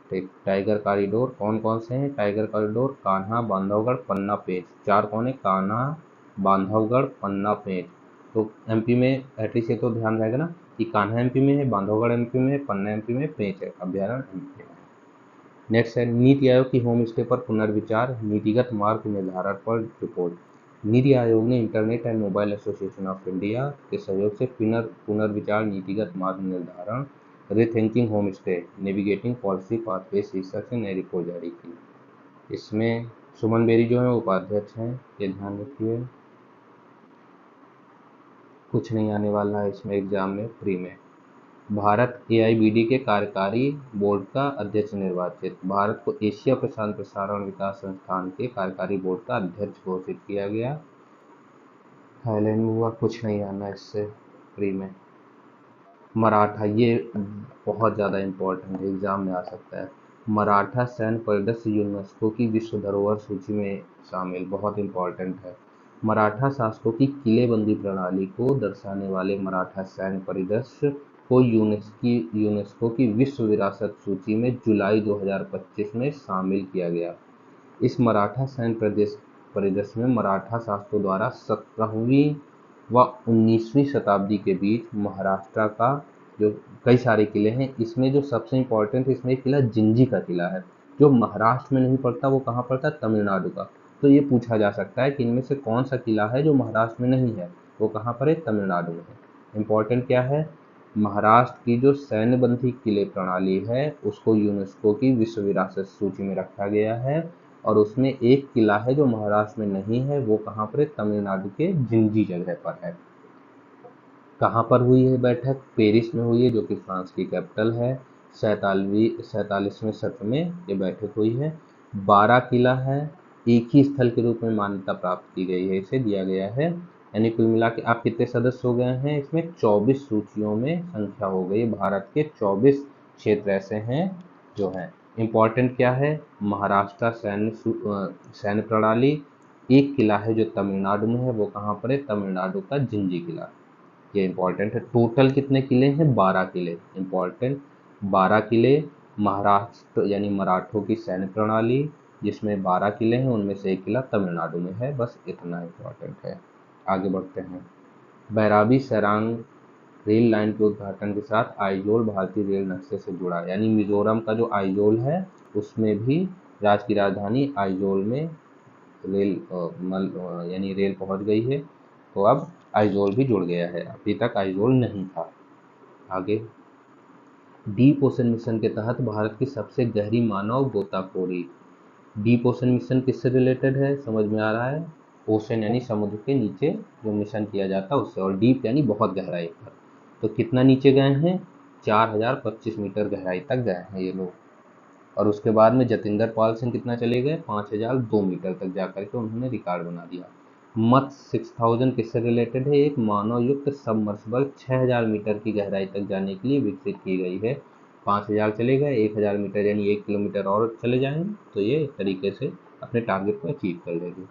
ठीक, टाइगर कॉरिडोर कौन कौन से हैं? टाइगर कॉरिडोर कान्हा, बांधवगढ़, पन्ना, पेंच। 4 कौन है? कान्हा, बांधवगढ़, पन्ना, पेंच। तो MP में एटलीस्ट ये तो ध्यान रहेगा ना कि कान्हा MP में है, बांधवगढ़ MP में है, पन्ना MP में है, पेंच है अभ्यारण्य MP में है। नेक्स्ट है नीति आयोग की होम स्टे पर पुनर्विचार, नीतिगत मार्ग निर्धारण पर रिपोर्ट। नीति आयोग ने internet and mobile association of India के सहयोग से पुनर्विचार नीतिगत मार्ग निर्धारण, rethinking home stay navigating policy pathway शीर्षक से नई रिपोर्ट जारी की। इसमें सुमन बेरी जो है उपाध्यक्ष हैं, ये ध्यान रखिए। कुछ नहीं आने वाला है इसमें एग्जाम में फ्री में। भारत AIBD के कार्यकारी बोर्ड का अध्यक्ष निर्वाचित। भारत को एशिया प्रशांत प्रसारण विकास संस्थान के कार्यकारी बोर्ड का अध्यक्ष घोषित किया गया। थाईलैंड में हुआ, कुछ नहीं आना इससे फ्री में। मराठा, ये बहुत ज़्यादा इम्पोर्टेंट है, एग्जाम में आ सकता है। मराठा सैन्य परिदृश्य यूनेस्को की विश्व धरोहर सूची में शामिल, बहुत इम्पोर्टेंट है। मराठा शासकों की किलेबंदी प्रणाली को दर्शाने वाले मराठा सैन्य परिदृश्य को यूनेस्को की विश्व विरासत सूची में जुलाई 2025 में शामिल किया गया। इस मराठा सैन्य परिदृश्य में मराठा शासकों द्वारा 17वीं व 19वीं शताब्दी के बीच महाराष्ट्र का जो कई सारे किले हैं, इसमें जो सबसे इम्पोर्टेंट है, इसमें एक किला जिंजी का किला है, जो महाराष्ट्र में नहीं पड़ता, वो कहाँ पड़ता है, तमिलनाडु का। तो ये पूछा जा सकता है कि इनमें से कौन सा किला है जो महाराष्ट्र में नहीं है, वो कहाँ पर है, तमिलनाडु में है। इम्पोर्टेंट क्या है, महाराष्ट्र की जो सैन्यबंदी किले प्रणाली है उसको यूनेस्को की विश्व विरासत सूची में रखा गया है, और उसमें एक किला है जो महाराष्ट्र में नहीं है, वो कहाँ पर है, तमिलनाडु के जिंजी जगह पर है। कहाँ पर हुई है बैठक, पेरिस में हुई है, जो कि फ्रांस की कैपिटल है। 47वें सत्र में ये बैठक हुई है। 12 किला है, एक ही स्थल के रूप में मान्यता प्राप्त की गई है, इसे दिया गया है। यानी कुल मिला के आप कितने सदस्य हो गए हैं, इसमें 24 सूचियों में संख्या हो गई। भारत के 24 क्षेत्र ऐसे हैं जो हैं। इम्पोर्टेंट क्या है, महाराष्ट्र सैन्य प्रणाली, एक किला है जो तमिलनाडु में है, वो कहाँ पर है, तमिलनाडु का जिंजी किला। ये इंपॉर्टेंट है। टोटल कितने किले हैं, 12 किले। इंपॉर्टेंट, 12 किले। महाराष्ट्र यानी मराठों की सैन्य प्रणाली जिसमें 12 किले हैं, उनमें से एक किला तमिलनाडु में है। बस इतना इंपॉर्टेंट है। आगे बढ़ते हैं। बैराबी सरांग रेल लाइन के उद्घाटन के साथ आइजोल भारतीय रेल नक्शे से जुड़ा, यानी मिजोरम का जो आइजोल है उसमें भी राज्य की राजधानी आइजोल में यानी रेल पहुंच गई है। तो अब आइजोल भी जुड़ गया है, अभी तक आइजोल नहीं था। आगे, डीप ओशन मिशन के तहत भारत की सबसे गहरी मानव गोताखोरी। डीप ओशन मिशन किससे रिलेटेड है, समझ में आ रहा है। ओशन यानी समुद्र के नीचे जो मिशन किया जाता है उससे, और डीप यानी बहुत गहराई पर। तो कितना नीचे गए हैं, 4025 मीटर गहराई तक गए हैं ये लोग। और उसके बाद में जतिंदर पाल सिंह कितना चले गए, 5002 मीटर तक जाकर के उन्होंने रिकॉर्ड बना दिया। मत 6000 किससे रिलेटेड है, एक मानव युक्त सबमर्सिबल 6000 मीटर की गहराई तक जाने के लिए विकसित की गई है। 5000 चले गए, 1000 मीटर यानी 1 किलोमीटर और चले जाएंगे तो ये एक तरीके से अपने टारगेट को अचीव कर लेगी।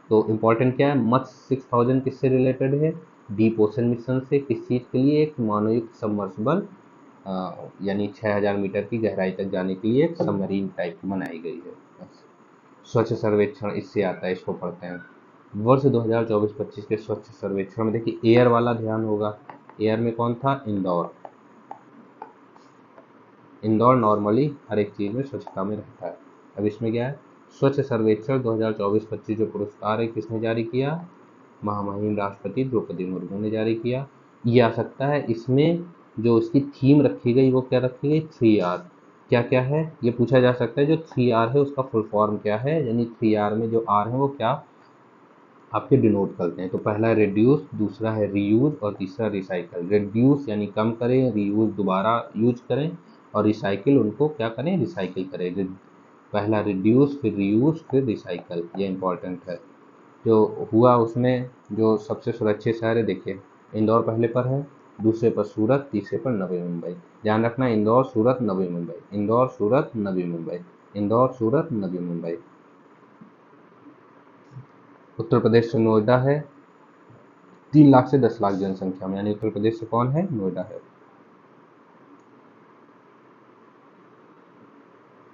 तो इम्पोर्टेंट क्या है, मत 6000 किससे रिलेटेड है, डीप ओशन मिशन से। किस चीज़ के लिए, एक मानवयुक्त सबमर्सिबल यानी 6000 मीटर की गहराई तक जाने के लिए एक सबमरीन टाइप की बनाई गई है। स्वच्छ सर्वेक्षण इससे आता है, इसको पढ़ते हैं। वर्ष 2024-25 के स्वच्छ सर्वेक्षण में देखिए एयर वाला ध्यान होगा। एयर में कौन था, इंदौर। इंदौर नॉर्मली हर एक चीज़ में स्वच्छता में रहता है। अब इसमें क्या है, स्वच्छ सर्वेक्षण 2024-25 जो पुरस्कार है किसने जारी किया, महामहिम राष्ट्रपति द्रौपदी मुर्मू ने जारी किया। ये आ सकता है, इसमें जो इसकी थीम रखी गई वो क्या रखी गई, 3R। क्या क्या है ये पूछा जा सकता है, जो 3R है उसका फुल फॉर्म क्या है, यानी 3R में जो R है वो क्या आपके डिनोट करते हैं। तो पहला है रिड्यूस, दूसरा है रीयूज और तीसरा रिसाइकल। रिड्यूस यानी कम करें, रीयूज दोबारा यूज करें, और रिसाइकिल उनको क्या करें, रिसाइकिल करें। पहला रिड्यूस, फिर रीयूज, फिर रिसाइकल, ये इंपॉर्टेंट है। जो हुआ उसमें जो सबसे सुरक्षित शहर है, देखिए इंदौर पहले पर है, दूसरे पर सूरत, तीसरे पर नवी मुंबई। ध्यान रखना, इंदौर, सूरत, नवी मुंबई, इंदौर, सूरत, नवी मुंबई, इंदौर, सूरत, नवी मुंबई। उत्तर प्रदेश से नोएडा है, 3 लाख से 10 लाख जनसंख्या में, यानी उत्तर प्रदेश से कौन है, नोएडा है।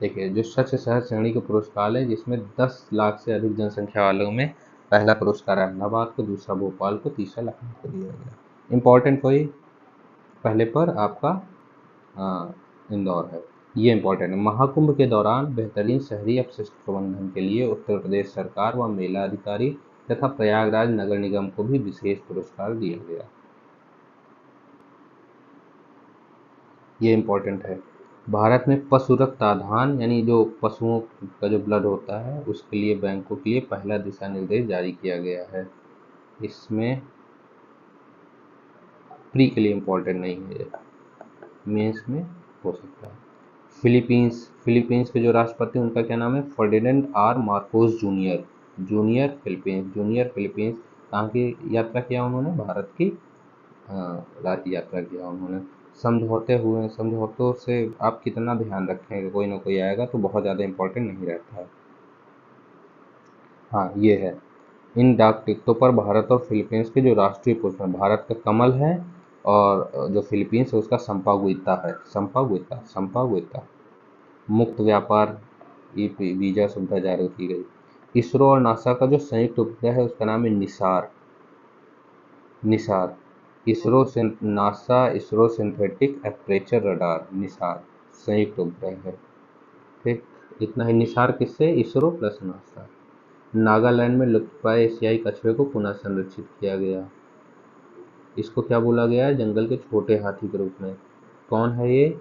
देखिए जो स्वच्छ शहर श्रेणी के पुरस्कार है, जिसमें 10 लाख से अधिक जनसंख्या वालों में पहला पुरस्कार अहमदाबाद को, दूसरा भोपाल को, तीसरा लखनऊ को दिया गया। इंपॉर्टेंट कोई पहले पर आपका इंदौर है, ये इंपॉर्टेंट है। महाकुंभ के दौरान बेहतरीन शहरी अपशिष्ट प्रबंधन के लिए उत्तर प्रदेश सरकार व मेला अधिकारी तथा प्रयागराज नगर निगम को भी विशेष पुरस्कार दिया गया। ये इंपॉर्टेंट है। भारत में पशु रक्त आधान यानी जो पशुओं का जो ब्लड होता है उसके लिए बैंकों के लिए पहला दिशा निर्देश जारी किया गया है। इसमें प्री के लिए इंपॉर्टेंट नहीं है, मेंस में हो सकता है। फिलीपींस के जो राष्ट्रपति उनका क्या नाम है, Ferdinand R Marcos Junior. Junior Philippines कहाँ की यात्रा किया उन्होंने, भारत की यात्रा किया उन्होंने। समझौतों से आप कितना ध्यान रखेंगे, कोई ना कोई आएगा तो बहुत ज़्यादा इम्पोर्टेंट नहीं रहता है। हाँ ये है, इन डाक टिकटों पर भारत और फिलीपींस के जो राष्ट्रीय पुष्प हैं, भारत का कमल है और जो फिलीपींस है उसका संपागुइता है। संपागुइता। मुक्त व्यापार वीजा सुविधा जारी की गई। इसरो और नासा का जो संयुक्त उपग्रह है उसका नाम है Nisar. Nisar. ISRO synthetic aperture radar, Nisar संयुक्त उपग्रह है। ठीक, इतना ही। निसार किससे? ISRO plus NASA. नागालैंड में लुप्तप्राय एशियाई कछुए को पुनः संरक्षित किया गया। इसको क्या बोला गया है? जंगल के छोटे हाथी के रूप में। कौन है ये?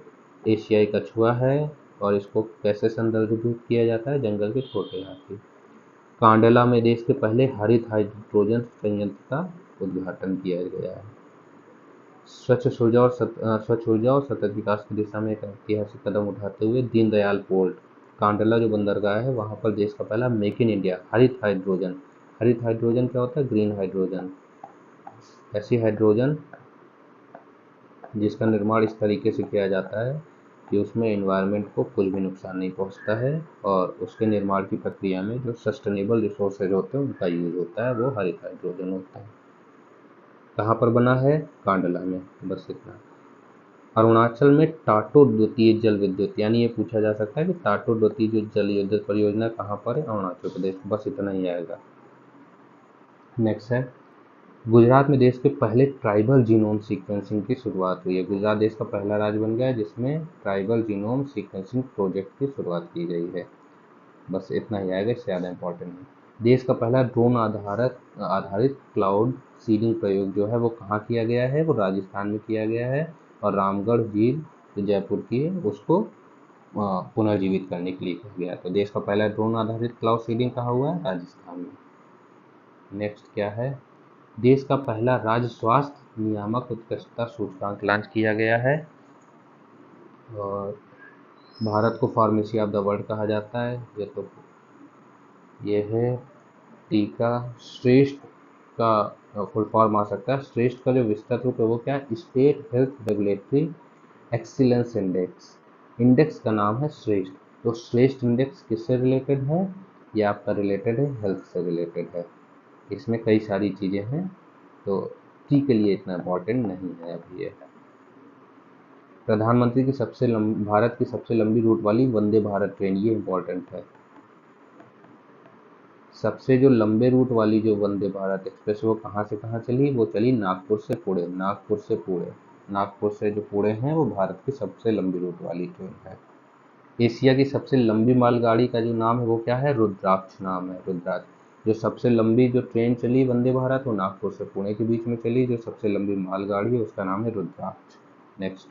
एशियाई कछुआ है। और इसको कैसे संदर्भित किया जाता है? जंगल के छोटे हाथी। कांडला में देश के पहले हरित हाइड्रोजन संयंत्र का उद्घाटन किया गया है। स्वच्छ ऊर्जा और सतत विकास की दिशा में एक ऐतिहासिक कदम उठाते हुए दीनदयाल पोर्ट, कांडला जो बंदरगाह है वहां पर देश का पहला मेक इन इंडिया हरित हाइड्रोजन क्या होता है? Green hydrogen. ऐसी हाइड्रोजन जिसका निर्माण इस तरीके से किया जाता है कि उसमें एनवायरनमेंट को कुछ भी नुकसान नहीं पहुंचता है और उसके निर्माण की प्रक्रिया में जो सस्टेनेबल रिसोर्सेज होते हैं उनका यूज होता है, वो हरित हाइड्रोजन होता है। कहाँ पर बना है? कांडला में। बस इतना। अरुणाचल में टाटो द्वितीय जल विद्युत, यानी ये पूछा जा सकता है कि टाटो द्वितीय जो जल विद्युत परियोजना कहाँ पर है? अरुणाचल प्रदेश। बस इतना ही आएगा। नेक्स्ट है, गुजरात में देश के पहले ट्राइबल जीनोम सीक्वेंसिंग की शुरुआत हुई है। गुजरात देश का पहला राज्य बन गया है जिसमें ट्राइबल जीनोम सीक्वेंसिंग प्रोजेक्ट की शुरुआत की गई है। बस इतना ही आएगा, इससे ज़्यादा इंपॉर्टेंट नहीं। देश का पहला ड्रोन आधारित क्लाउड सीडिंग प्रयोग जो है वो कहाँ किया गया है? वो राजस्थान में किया गया है और रामगढ़ झील जो जयपुर की है उसको पुनर्जीवित करने के लिए किया गया। तो देश का पहला ड्रोन आधारित क्लाउड सीडिंग कहाँ हुआ है? राजस्थान में। नेक्स्ट क्या है? देश का पहला राज्य स्वास्थ्य नियामक उत्कृष्टता सूचकांक लॉन्च किया गया है और भारत को फार्मेसी ऑफ द वर्ल्ड कहा जाता है। ये है टीका श्रेष्ठ का फुल फॉर्म आ सकता है। श्रेष्ठ का जो विस्तृत रूप है वो क्या है? State health regulatory excellence index. Index का नाम है श्रेष्ठ। तो श्रेष्ठ इंडेक्स किससे रिलेटेड है? ये आपका रिलेटेड है हेल्थ से रिलेटेड है। इसमें कई सारी चीज़ें हैं तो टी के लिए इतना इम्पोर्टेंट नहीं है अभी ये। प्रधानमंत्री की भारत की सबसे लंबी रूट वाली वंदे भारत ट्रेन, ये इम्पोर्टेंट है। सबसे जो लंबे रूट वाली जो वंदे भारत एक्सप्रेस वो कहाँ से कहाँ चली? वो चली नागपुर से पुणे। नागपुर से जो पुणे है वो भारत की सबसे लंबी रूट वाली ट्रेन है। एशिया की सबसे लंबी मालगाड़ी का जो नाम है वो क्या है? रुद्राक्ष नाम है, रुद्राक्ष। जो सबसे लंबी जो ट्रेन चली वंदे भारत वो नागपुर से पुणे के बीच में चली। जो सबसे लंबी मालगाड़ी है उसका नाम है रुद्राक्ष। नेक्स्ट,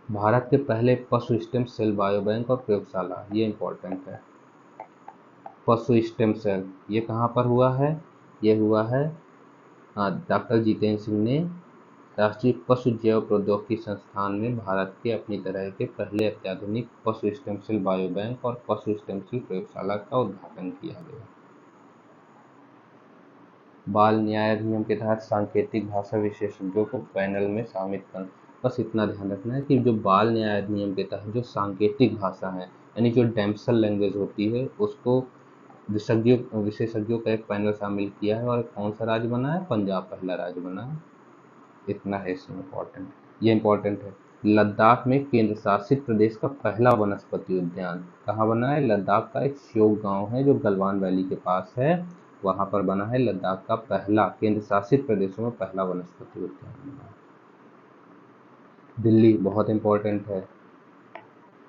भारत के पहले पशु स्टेम सेल बायो बैंक और प्रयोगशाला, ये इंपॉर्टेंट है। पशु स्टेम सेल ये कहाँ पर हुआ है? ये हुआ है डॉक्टर जितेंद्र सिंह ने राष्ट्रीय पशु जैव प्रौद्योगिकी संस्थान में भारत के अपनी तरह के पहले अत्याधुनिक पशु स्टेम सेल बायो बैंक और पशु स्टेम सेल प्रयोगशाला का उद्घाटन किया गया। बाल न्याय अधिनियम के तहत सांकेतिक भाषा विशेषज्ञों को पैनल में शामिल कर। बस इतना ध्यान रखना है कि जो बाल न्याय अधिनियम के तहत जो सांकेतिक भाषा है यानी जो डेम्सल लैंग्वेज होती है उसको विशेषज्ञों का एक पैनल शामिल किया है। और कौन सा राज्य बना है? पंजाब पहला राज्य बना है। इतना है इसमें इम्पोर्टेंट। ये इम्पोर्टेंट है। लद्दाख में केंद्र शासित प्रदेश का पहला वनस्पति उद्यान कहाँ बना है? लद्दाख का एक श्योक गांव है जो गलवान वैली के पास है, वहां पर बना है लद्दाख का पहला केंद्र शासित प्रदेशों में पहला वनस्पति उद्यान बना है। दिल्ली बहुत इम्पोर्टेंट है।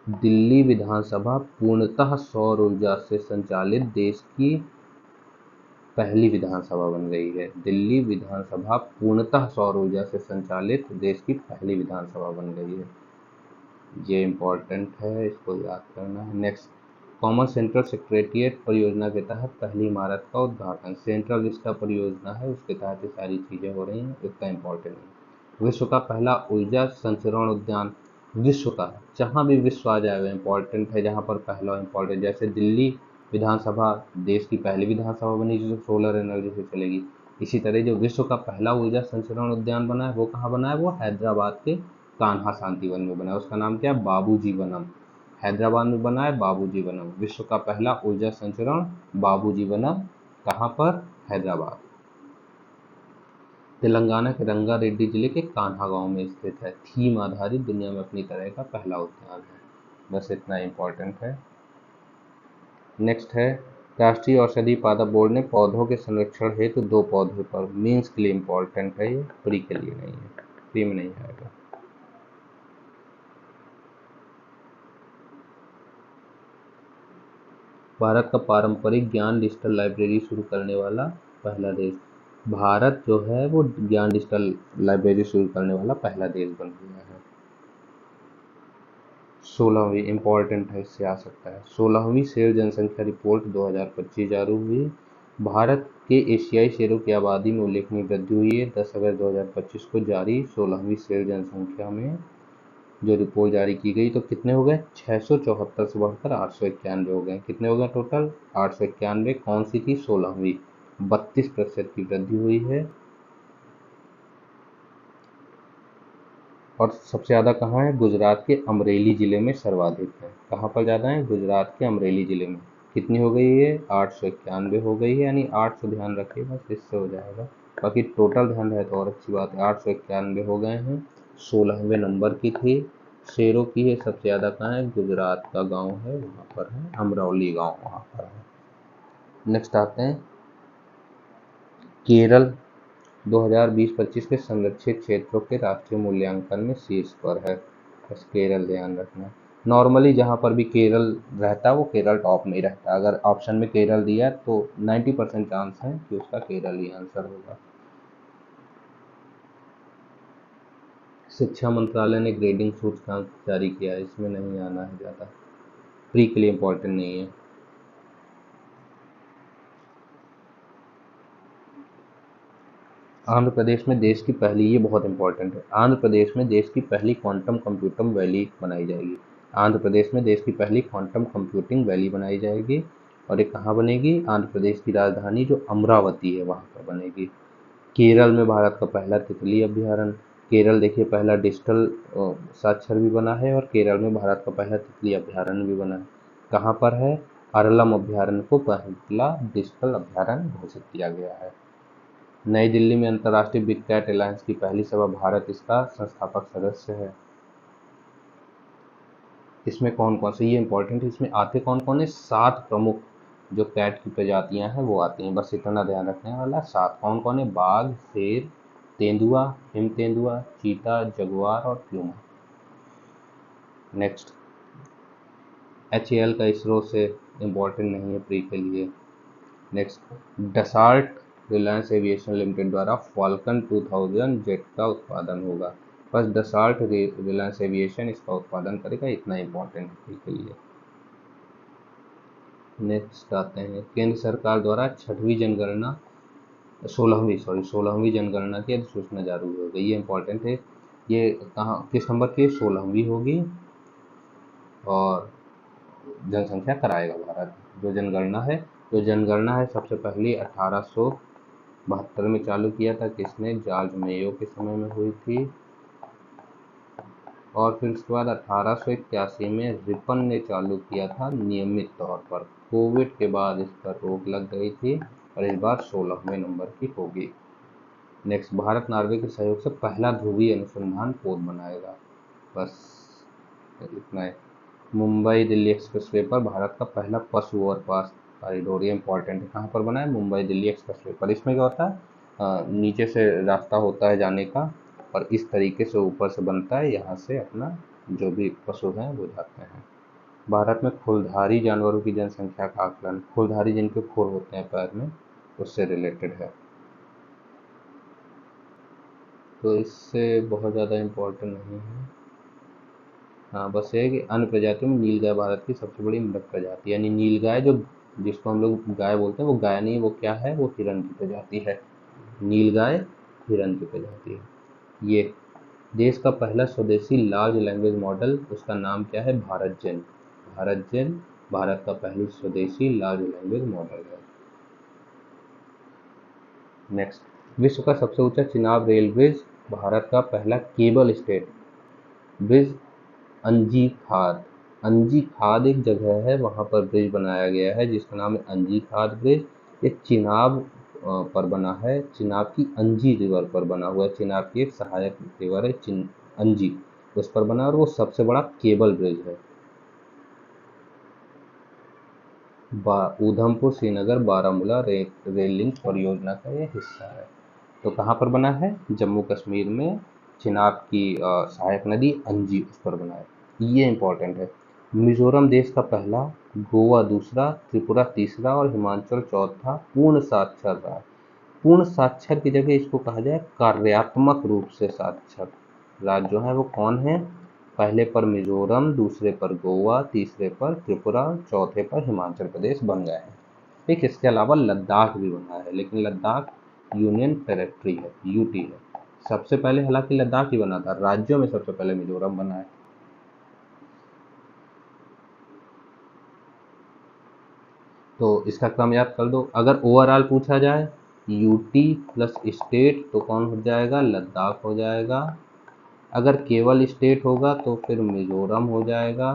दिल्ली विधानसभा पूर्णतः सौर ऊर्जा से संचालित देश की पहली विधानसभा बन गई है। दिल्ली विधानसभा पूर्णतः सौर ऊर्जा से संचालित देश की पहली विधानसभा बन गई है। ये इम्पोर्टेंट है, इसको याद करना है। नेक्स्ट, कॉमन सेंट्रल सेक्रेटरिएट परियोजना के तहत पहली इमारत का उद्घाटन। सेंट्रल विस्टा परियोजना है उसके तहत ये सारी चीज़ें हो रही हैं, इतना इम्पोर्टेंट है। विश्व का पहला ऊर्जा संचरण उद्यान, विश्व का, जहाँ भी विश्व आ जाएगा इम्पोर्टेंट है, जहाँ पर पहला इम्पोर्टेंट, जैसे दिल्ली विधानसभा देश की पहली विधानसभा बनी जो सोलर एनर्जी से चलेगी, इसी तरह जो विश्व का पहला ऊर्जा संचरण उद्यान बना है वो कहाँ बना है? वो हैदराबाद के कान्हा शांति वन में बना है। उसका नाम क्या है? बाबूजी वनम। हैदराबाद में बना है बाबूजी वनम। विश्व का पहला ऊर्जा संचरण बाबूजी वनम, कहाँ पर? हैदराबाद। तेलंगाना के रंगारेड्डी जिले के कान्हा गांव में स्थित है। थीम आधारित दुनिया में अपनी तरह का पहला उद्यान है। बस इतना इंपॉर्टेंट है। नेक्स्ट है, राष्ट्रीय औषधि पादप बोर्ड ने पौधों के संरक्षण हेतु 2 पौधे पर, मीन्स के लिए इंपॉर्टेंट है, ये फ्री के लिए नहीं है, फ्री में नहीं आएगा। भारत का पारंपरिक ज्ञान डिजिटल लाइब्रेरी शुरू करने वाला पहला देश। भारत जो है वो ज्ञान डिजिटल लाइब्रेरी शुरू करने वाला पहला देश बन गया है। 16वीं इंपॉर्टेंट है, इससे आ सकता है। 16वीं शेर जनसंख्या रिपोर्ट 2025 जारी हुई। भारत के एशियाई शेरों की आबादी में उल्लेखनीय वृद्धि हुई है। 10 अगस्त 2025 को जारी 16वीं शेर जनसंख्या में जो रिपोर्ट जारी की गई, तो कितने हो गए? 674 से बढ़कर 891 हो गए। कितने हो गए टोटल? 891। कौन सी थी? 16वीं। 32% की वृद्धि हुई है। और सबसे ज़्यादा कहाँ है? गुजरात के अमरेली जिले में सर्वाधिक है। कहाँ पर ज़्यादा है? गुजरात के अमरेली जिले में। कितनी हो गई है? 891 हो गई है, यानी 800 ध्यान रखिए, बस इससे हो जाएगा। बाकी टोटल ध्यान रहे तो और अच्छी बात है। 891 हो गए हैं। 16वें नंबर की थी, शेरों की है। सबसे ज़्यादा कहाँ है? गुजरात का गांव है, वहाँ पर है अमरौली गांव, वहाँ पर है। नेक्स्ट आते हैं केरल। 2020-25 के संरक्षित क्षेत्रों के राष्ट्रीय मूल्यांकन में शीर्ष पर है। बस केरल ध्यान रखना। नॉर्मली जहाँ पर भी केरल रहता है वो केरल टॉप में ही रहता है। अगर ऑप्शन में केरल दिया है तो 90% चांस है कि उसका केरल ही आंसर होगा। शिक्षा मंत्रालय ने ग्रेडिंग सूचकांक जारी किया है, इसमें नहीं आना है ज़्यादा, प्री के लिए इम्पोर्टेंट नहीं है। आंध्र प्रदेश में देश की पहली, ये बहुत इंपॉर्टेंट है, आंध्र प्रदेश में देश की पहली क्वांटम कंप्यूटिंग वैली बनाई जाएगी। आंध्र प्रदेश में देश की पहली क्वांटम कंप्यूटिंग वैली बनाई जाएगी। और ये कहाँ बनेगी? आंध्र प्रदेश की राजधानी जो अमरावती है वहाँ पर बनेगी। केरल में भारत का पहला तितली अभ्यारण्य। केरल देखिए पहला डिजिटल साक्षर भी बना है, और केरल में भारत का पहला तितली अभ्यारण्य भी बना है। कहाँ पर है? अरलम अभ्यारण्य को पहला डिजिटल अभ्यारण्य घोषित किया गया है। नई दिल्ली में अंतर्राष्ट्रीय बिग कैट अलायंस की पहली सभा, भारत इसका संस्थापक सदस्य है। इसमें कौन कौन से, ये इंपॉर्टेंट है, इसमें आते कौन कौन है? 7 प्रमुख जो कैट की प्रजातियां हैं वो आती हैं, बस इतना ध्यान रखने वाला। 7 कौन कौन है? बाघ, शेर, तेंदुआ, हिम तेंदुआ, चीता, जगुआर और प्यूमा। नेक्स्ट, HAL का इसरो से इम्पोर्टेंट नहीं है प्री के लिए। Next, Dassault Reliance aviation limited द्वारा फाल्कन 2000 जेट का उत्पादन होगा। बस डसाल्ट रिलायंस एविएशन इसका उत्पादन करेगा, इतना इंपॉर्टेंट है के लिए। नेक्स्ट आते हैं, केंद्र सरकार द्वारा 6वीं जनगणना 16वीं जनगणना की अधिसूचना जारी हो गई। ये इंपॉर्टेंट है। ये कहाँ, किस नंबर की? 16वीं होगी। और जनसंख्या कराएगा भारत। जो जनगणना है सबसे पहली 1872 में चालू किया था। किसने? जॉर्ज मेयो के समय में हुई थी। और फिर उसके बाद 1881 में रिपन ने चालू किया था नियमित तौर पर। कोविड के बाद इस पर रोक लग गई थी, और इस बार 16वें नंबर की होगी। नेक्स्ट, भारत नॉर्वे के सहयोग से पहला ध्रुवीय अनुसंधान पोत बनाएगा। बस इतना है। मुंबई दिल्ली एक्सप्रेसवे पर भारत का पहला पशु ओवरपास कॉरिडोर, ये इंपॉर्टेंट है। कहाँ पर बना है? मुंबई दिल्ली एक्सप्रेसवे पर। इसमें क्या होता है? नीचे से रास्ता होता है जाने का, और इस तरीके से ऊपर से बनता है, यहाँ से अपना जो भी पशु हैं वो जाते हैं। भारत में खुरधारी जानवरों की जनसंख्या का आकलन, खुरधारी जिनके खुर होते हैं पैर में, उससे रिलेटेड है। तो इससे बहुत ज़्यादा इम्पोर्टेंट नहीं है। हाँ, बस ये है कि अन्य प्रजातियों में नीलगाय भारत की सबसे बड़ी मृत प्रजाति, यानी नीलगाय जो, जिसको हम लोग गाय बोलते हैं, वो गाय नहीं, वो क्या है? वो हिरन की प्रजाति है। नीलगाय हिरन की प्रजाति है। ये देश का पहला स्वदेशी लार्ज लैंग्वेज मॉडल, उसका नाम क्या है? भारत जेन। भारत जेन भारत का पहली स्वदेशी लार्ज लैंग्वेज मॉडल है। नेक्स्ट, विश्व का सबसे ऊंचा चिनाब रेल ब्रिज, भारत का पहला केबल स्टेट ब्रिज अंजीखाद अंजी खाद एक जगह है, वहाँ पर ब्रिज बनाया गया है जिसका नाम है अंजी खाद ब्रिज। ये चिनाब पर बना है, चिनाब की अंजी रिवर पर बना हुआ है। चिनाब की एक सहायक रिवर है अंजी, उस पर बना, और वो सबसे बड़ा केबल ब्रिज है। उधमपुर श्रीनगर बारामूला रेल लिंक परियोजना का ये हिस्सा है। तो कहाँ पर बना है? जम्मू कश्मीर में चिनाब की सहायक नदी अंजी, उस पर बना है। ये इंपॉर्टेंट है। मिजोरम देश का पहला, गोवा दूसरा, त्रिपुरा तीसरा और हिमाचल चौथा पूर्ण साक्षर रहा। पूर्ण साक्षर की जगह इसको कहा जाए कार्यात्मक रूप से साक्षर राज्य जो है वो कौन है? पहले पर मिजोरम, दूसरे पर गोवा, तीसरे पर त्रिपुरा, चौथे पर हिमाचल प्रदेश बन गए हैं। ठीक, इसके अलावा लद्दाख भी बना है, लेकिन लद्दाख यूनियन टेरेटरी है, यूटी है। सबसे पहले हालांकि लद्दाख ही बना था, राज्यों में सबसे पहले मिजोरम बना है। तो इसका क्रम याद कर दो। अगर ओवरऑल पूछा जाए यूटी प्लस स्टेट तो कौन हो जाएगा? लद्दाख हो जाएगा। अगर केवल स्टेट होगा तो फिर मिजोरम हो जाएगा,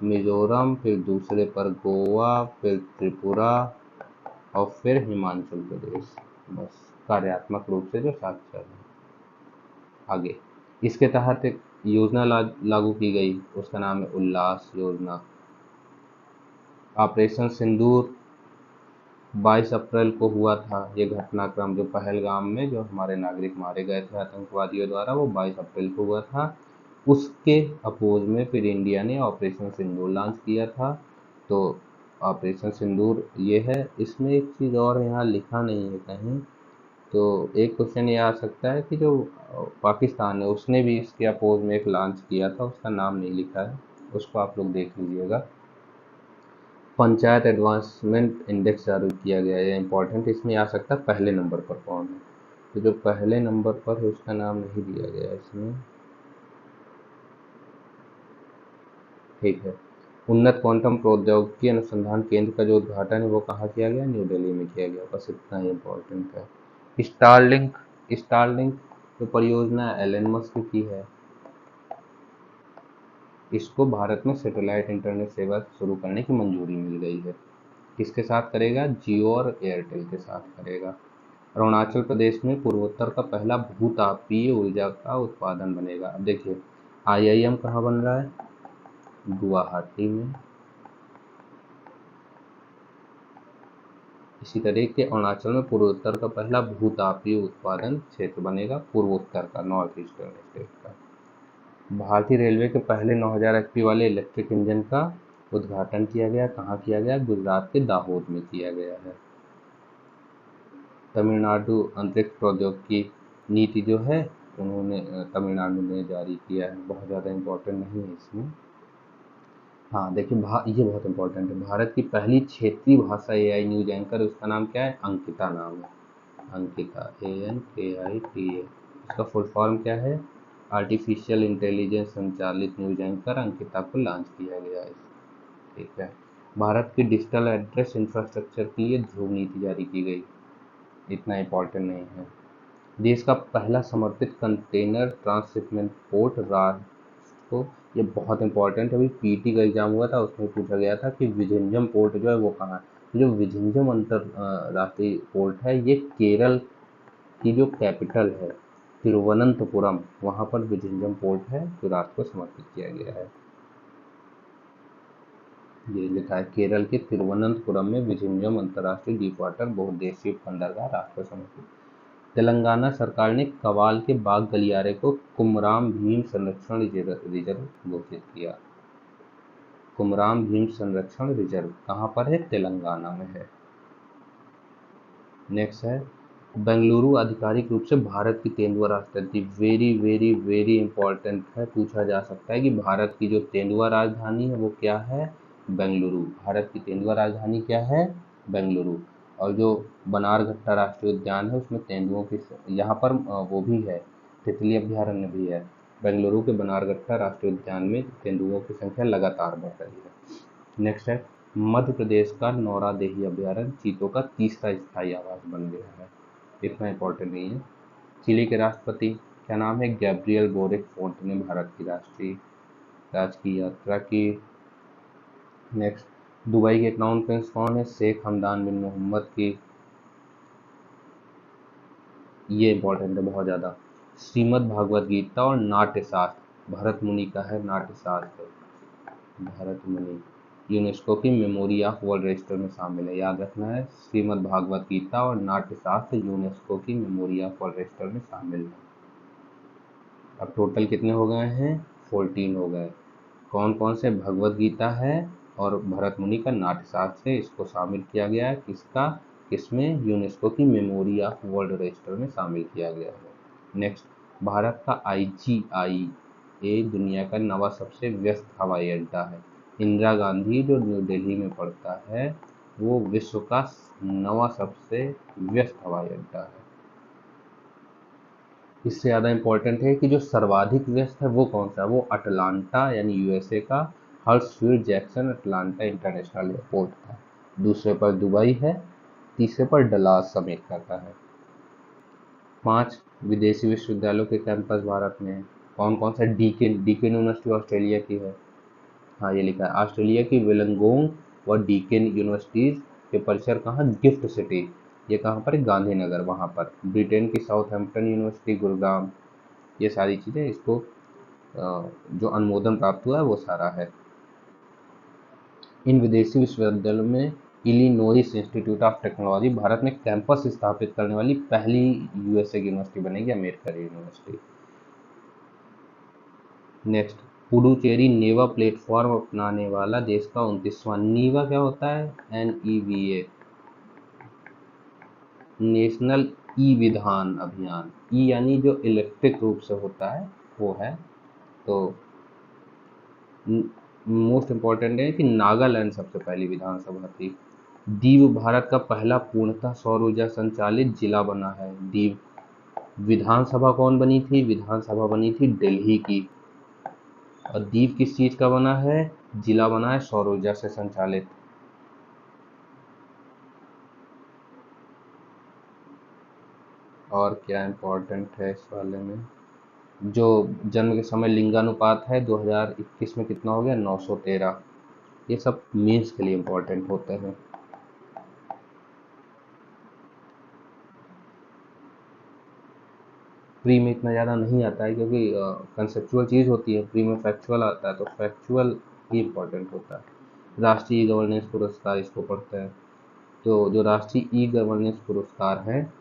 मिजोरम, फिर दूसरे पर गोवा, फिर त्रिपुरा और फिर हिमाचल प्रदेश। बस, कार्यात्मक रूप से जो साक्षर है। आगे इसके तहत एक योजना लागू की गई, उसका नाम है उल्लास योजना। ऑपरेशन सिंदूर 22 अप्रैल को हुआ था। ये घटनाक्रम जो पहलगाम में जो हमारे नागरिक मारे गए थे आतंकवादियों द्वारा, वो 22 अप्रैल को हुआ था। उसके अपोज में फिर इंडिया ने ऑपरेशन सिंदूर लॉन्च किया था। तो ऑपरेशन सिंदूर ये है। इसमें एक चीज़ और यहाँ लिखा नहीं है कहीं, तो एक क्वेश्चन ये आ सकता है कि जो पाकिस्तान है उसने भी इसके अपोज में एक लॉन्च किया था, उसका नाम नहीं लिखा है, उसको आप लोग देख लीजिएगा। पंचायत एडवांसमेंट इंडेक्स जारी किया गया है, इंपॉर्टेंट। इसमें आ सकता है पहले नंबर पर कौन है, तो जो पहले नंबर पर है उसका नाम नहीं दिया गया इसमें। ठीक है। उन्नत क्वांटम प्रौद्योगिकी अनुसंधान केंद्र का जो उद्घाटन है वो कहाँ किया गया? न्यू दिल्ली में किया गया। बस इतना ही इम्पोर्टेंट है। स्टारलिंक, स्टारलिंक जो परियोजना एलन मस्क की है, इसको भारत में सैटेलाइट इंटरनेट सेवा शुरू करने की मंजूरी मिल गई है। किसके साथ करेगा? जियो और एयरटेल के साथ करेगा। अरुणाचल प्रदेश में पूर्वोत्तर का पहला भूतापीय ऊर्जा का उत्पादन बनेगा। अब देखिए आईआईएम कहाँ बन रहा है? गुवाहाटी में। इसी तरीके अरुणाचल में पूर्वोत्तर का पहला भूतापीय उत्पादन क्षेत्र बनेगा, पूर्वोत्तर का, नॉर्थ ईस्टर्न स्टेट का। भारतीय रेलवे के पहले 9000 एचपी वाले इलेक्ट्रिक इंजन का उद्घाटन किया गया। कहाँ किया गया? गुजरात के दाहोद में किया गया है। तमिलनाडु अंतरिक्ष प्रौद्योगिकी नीति जो है उन्होंने तमिलनाडु ने जारी किया है। बहुत ज़्यादा इम्पोर्टेंट नहीं है इसमें। हाँ देखिए, ये बहुत इंपॉर्टेंट है। भारत की पहली क्षेत्रीय भाषा एआई न्यूज एंकर, उसका नाम क्या है? अंकिता नाम है। अंकिता, ANKITA। इसका फुल फॉर्म क्या है? आर्टिफिशियल इंटेलिजेंस संचालित न्यूज एंकर अंकिता को लॉन्च किया गया है। ठीक है। भारत की डिजिटल एड्रेस इंफ्रास्ट्रक्चर की ये ध्रुव नीति जारी की गई। इतना इम्पोर्टेंट नहीं है। देश का पहला समर्पित कंटेनर ट्रांसशिपमेंट पोर्ट राष्ट्र को, ये बहुत इंपॉर्टेंट है। अभी पीटी का एग्जाम हुआ था, उसमें पूछा गया था कि विझिंजम पोर्ट जो है वो कहाँ है। तो जो विझिंजम अंतरराष्ट्रीय पोर्ट है ये केरल की जो कैपिटल है तिरुवनंतपुरम, वहाँ पर विझिंजम पोर्ट है जो राष्ट्र को समर्पित किया गया है। ये लिखा है केरल के तिरुवनंतपुरम में विझिंजम अंतर्राष्ट्रीय डीप वाटर बहुउद्देशीय बंदरगाह राष्ट्र को समर्पित। तेलंगाना सरकार ने कवाल के बाघ गलियारे को कुमराम भीम संरक्षण रिजर्व घोषित किया। कुमराम भीम संरक्षण रिजर्व कहाँ पर है? तेलंगाना में है। नेक्स्ट है बेंगलुरु आधिकारिक रूप से भारत की तेंदुआ राजधानी। वेरी वेरी वेरी इंपॉर्टेंट है, पूछा जा सकता है कि भारत की जो तेंदुआ राजधानी है वो क्या है? बेंगलुरु। भारत की तेंदुआ राजधानी क्या है? बेंगलुरु। और जो बनारघट्टा राष्ट्रीय उद्यान है उसमें तेंदुओं की यहाँ पर वो भी है, तितली अभ्यारण्य भी है। बेंगलुरु के बनारघट्टा राष्ट्रीय उद्यान में तेंदुओं की संख्या लगातार बढ़ रही है। नेक्स्ट है मध्य प्रदेश का नौरादेही अभ्यारण्य चीतों का तीसरा स्थायी आवास बन गया है। इतना इम्पोर्टेंट नहीं है। चिली के राष्ट्रपति क्या नाम है? गैब्रियल बोरिक फोर्ट ने भारत की राजकीय यात्रा की। नेक्स्ट, दुबई के क्राउन प्रिंस कौन है? शेख हमदान बिन मोहम्मद की, ये इंपॉर्टेंट है बहुत ज़्यादा। श्रीमद् भागवत गीता और नाट्य शास्त्र भरत मुनि का है, नाट्य शास्त्र भरत मुनि यूनेस्को की मेमोरी ऑफ वर्ल्ड रजिस्टर में शामिल है, याद रखना है। श्रीमद् भागवत गीता और नाट्य शास्त्र यूनेस्को की मेमोरी ऑफ वर्ल्ड रजिस्टर में शामिल है। अब टोटल कितने हो गए हैं? 14 हो गए। कौन कौन से? भगवत गीता है और भरत मुनि का नाट्यशास्त्र है, इसको शामिल किया गया है। किसका? किसमें? यूनेस्को की मेमोरी ऑफ वर्ल्ड रजिस्टर में शामिल किया गया है। नेक्स्ट, भारत का IGI दुनिया का नवा सबसे व्यस्त हवाई अड्डा है। इंदिरा गांधी जो न्यू दिल्ली में पड़ता है वो विश्व का नवा सबसे व्यस्त हवाई अड्डा है। इससे ज़्यादा इम्पोर्टेंट है कि जो सर्वाधिक व्यस्त है वो कौन सा है? वो अटलांटा यानी USA का हर्ट्सफील्ड जैक्सन अटलांटा इंटरनेशनल एयरपोर्ट है। दूसरे पर दुबई है, तीसरे पर डलास अमेरिका का है। 5 विदेशी विश्वविद्यालयों के कैंपस भारत में है। कौन कौन सा? डीकेन यूनिवर्सिटी ऑस्ट्रेलिया की है, हाँ ये लिखा है। ऑस्ट्रेलिया की वेलिंगोंग व डीकेन यूनिवर्सिटीज के परिसर कहाँ? गिफ्ट सिटी, ये कहाँ पर है? गांधीनगर, वहाँ पर। ब्रिटेन की साउथहैम्पटन यूनिवर्सिटी गुरुग्राम, ये सारी चीज़ें इसको जो अनुमोदन प्राप्त हुआ है वो सारा है। इन विदेशी विश्वविद्यालयों में Illinois institute of technology Bharat में कैंपस स्थापित करने वाली पहली USA की यूनिवर्सिटी बनेगी, अमेरिकन यूनिवर्सिटी। नेक्स्ट, पुडुचेरी नेवा प्लेटफॉर्म अपनाने वाला देश का 29वां। नीवा क्या होता है? NEVA, नेशनल ई विधान अभियान। ई यानी जो इलेक्ट्रिक रूप से होता है वो है। तो मोस्ट इम्पॉर्टेंट है कि नागालैंड सबसे पहली विधानसभा थी। दीव भारत का पहला पूर्णतः सौर ऊर्जा संचालित जिला बना है। दीव विधानसभा कौन बनी थी? विधानसभा बनी थी दिल्ली की। और दीव किस चीज का बना है? जिला बना है सौर ऊर्जा से संचालित। और क्या इम्पोर्टेंट है इस वाले में? जो जन्म के समय लिंगानुपात है 2021 में कितना हो गया? 913। ये सब मीन्स के लिए इम्पोर्टेंट होते हैं। प्री में इतना ज़्यादा नहीं आता है क्योंकि कंसेप्चुअल चीज़ होती है, प्री में फैक्चुअल आता है, तो फैक्चुअल ही इम्पोर्टेंट होता है। राष्ट्रीय ई गवर्नेंस पुरस्कार इसको पढ़ते हैं। तो जो राष्ट्रीय ई गवर्नेंस पुरस्कार हैं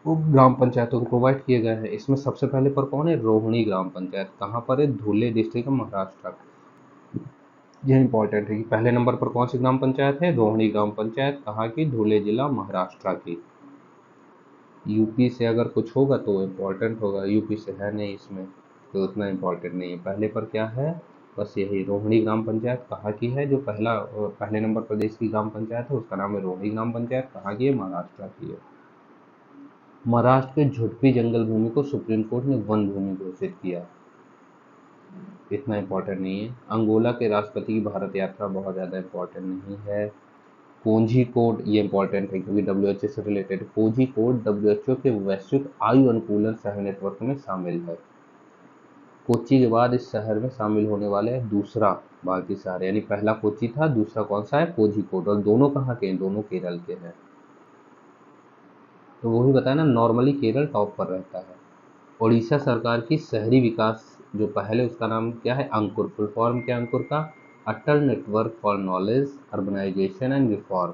वो ग्राम पंचायतों को प्रोवाइड किए गए हैं। इसमें सबसे पहले पर कौन है? रोहिणी ग्राम पंचायत। कहाँ पर है? धुले डिस्ट्रिक्ट ऑफ महाराष्ट्र। यह इंपॉर्टेंट है कि पहले नंबर पर कौन सी ग्राम पंचायत है? रोहिणी ग्राम पंचायत। कहाँ की? धुले जिला महाराष्ट्र की। यूपी से अगर कुछ होगा तो इम्पोर्टेंट होगा, यूपी से है नहीं इसमें तो उतना इम्पोर्टेंट नहीं है। पहले पर क्या है? बस यही रोहिणी ग्राम पंचायत कहाँ की है? जो पहले नंबर पर देश की ग्राम पंचायत है उसका नाम है रोहिणी ग्राम पंचायत। कहाँ की है? महाराष्ट्र की है। महाराष्ट्र के झुडपी जंगल भूमि को सुप्रीम कोर्ट ने वन भूमि घोषित किया, इतना इम्पोर्टेंट नहीं है। अंगोला के राष्ट्रपति की भारत यात्रा बहुत ज़्यादा इम्पोर्टेंट नहीं है। कोझी कोड ये इंपॉर्टेंट है क्योंकि WHO से रिलेटेड। कोझी कोड WHO के वैश्विक आयु अनुकूलन सह नेटवर्क में शामिल है। कोच्चि के बाद इस शहर में शामिल होने वाले दूसरा भारतीय शहर, यानी पहला कोच्चि था, दूसरा कौन सा है? Cosy code. और दोनों कहाँ के हैं? दोनों केरल के हैं। तो वही बताया ना, नॉर्मली केरल टॉप पर रहता है। उड़ीसा सरकार की शहरी विकास जो पहले, उसका नाम क्या है? अंकुर। फुल फॉर्म क्या है अंकुर का? Atal network for knowledge urbanisation and reform.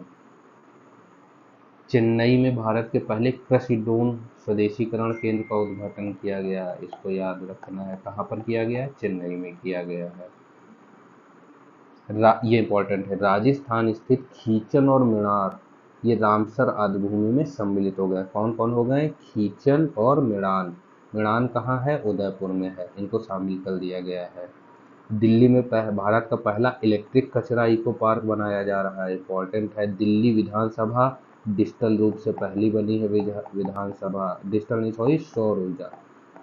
Chennai में भारत के पहले कृषि ड्रोन स्वदेशीकरण केंद्र का उद्घाटन किया गया, इसको याद रखना है। कहाँ पर किया गया है? चेन्नई में किया गया है। ये इंपॉर्टेंट है। राजस्थान स्थित खीचन और मिणार ये रामसर आदि भूमि में सम्मिलित हो गए। कौन कौन हो गए? खीचन और मिणान। मिणान कहाँ है? उदयपुर में है। इनको शामिल कर दिया गया है। दिल्ली में भारत का पहला इलेक्ट्रिक कचरा इको पार्क बनाया जा रहा है, इंपॉर्टेंट है। दिल्ली विधानसभा डिजिटल रूप से पहली बनी है विधानसभा, डिजिटल नहीं सॉरी,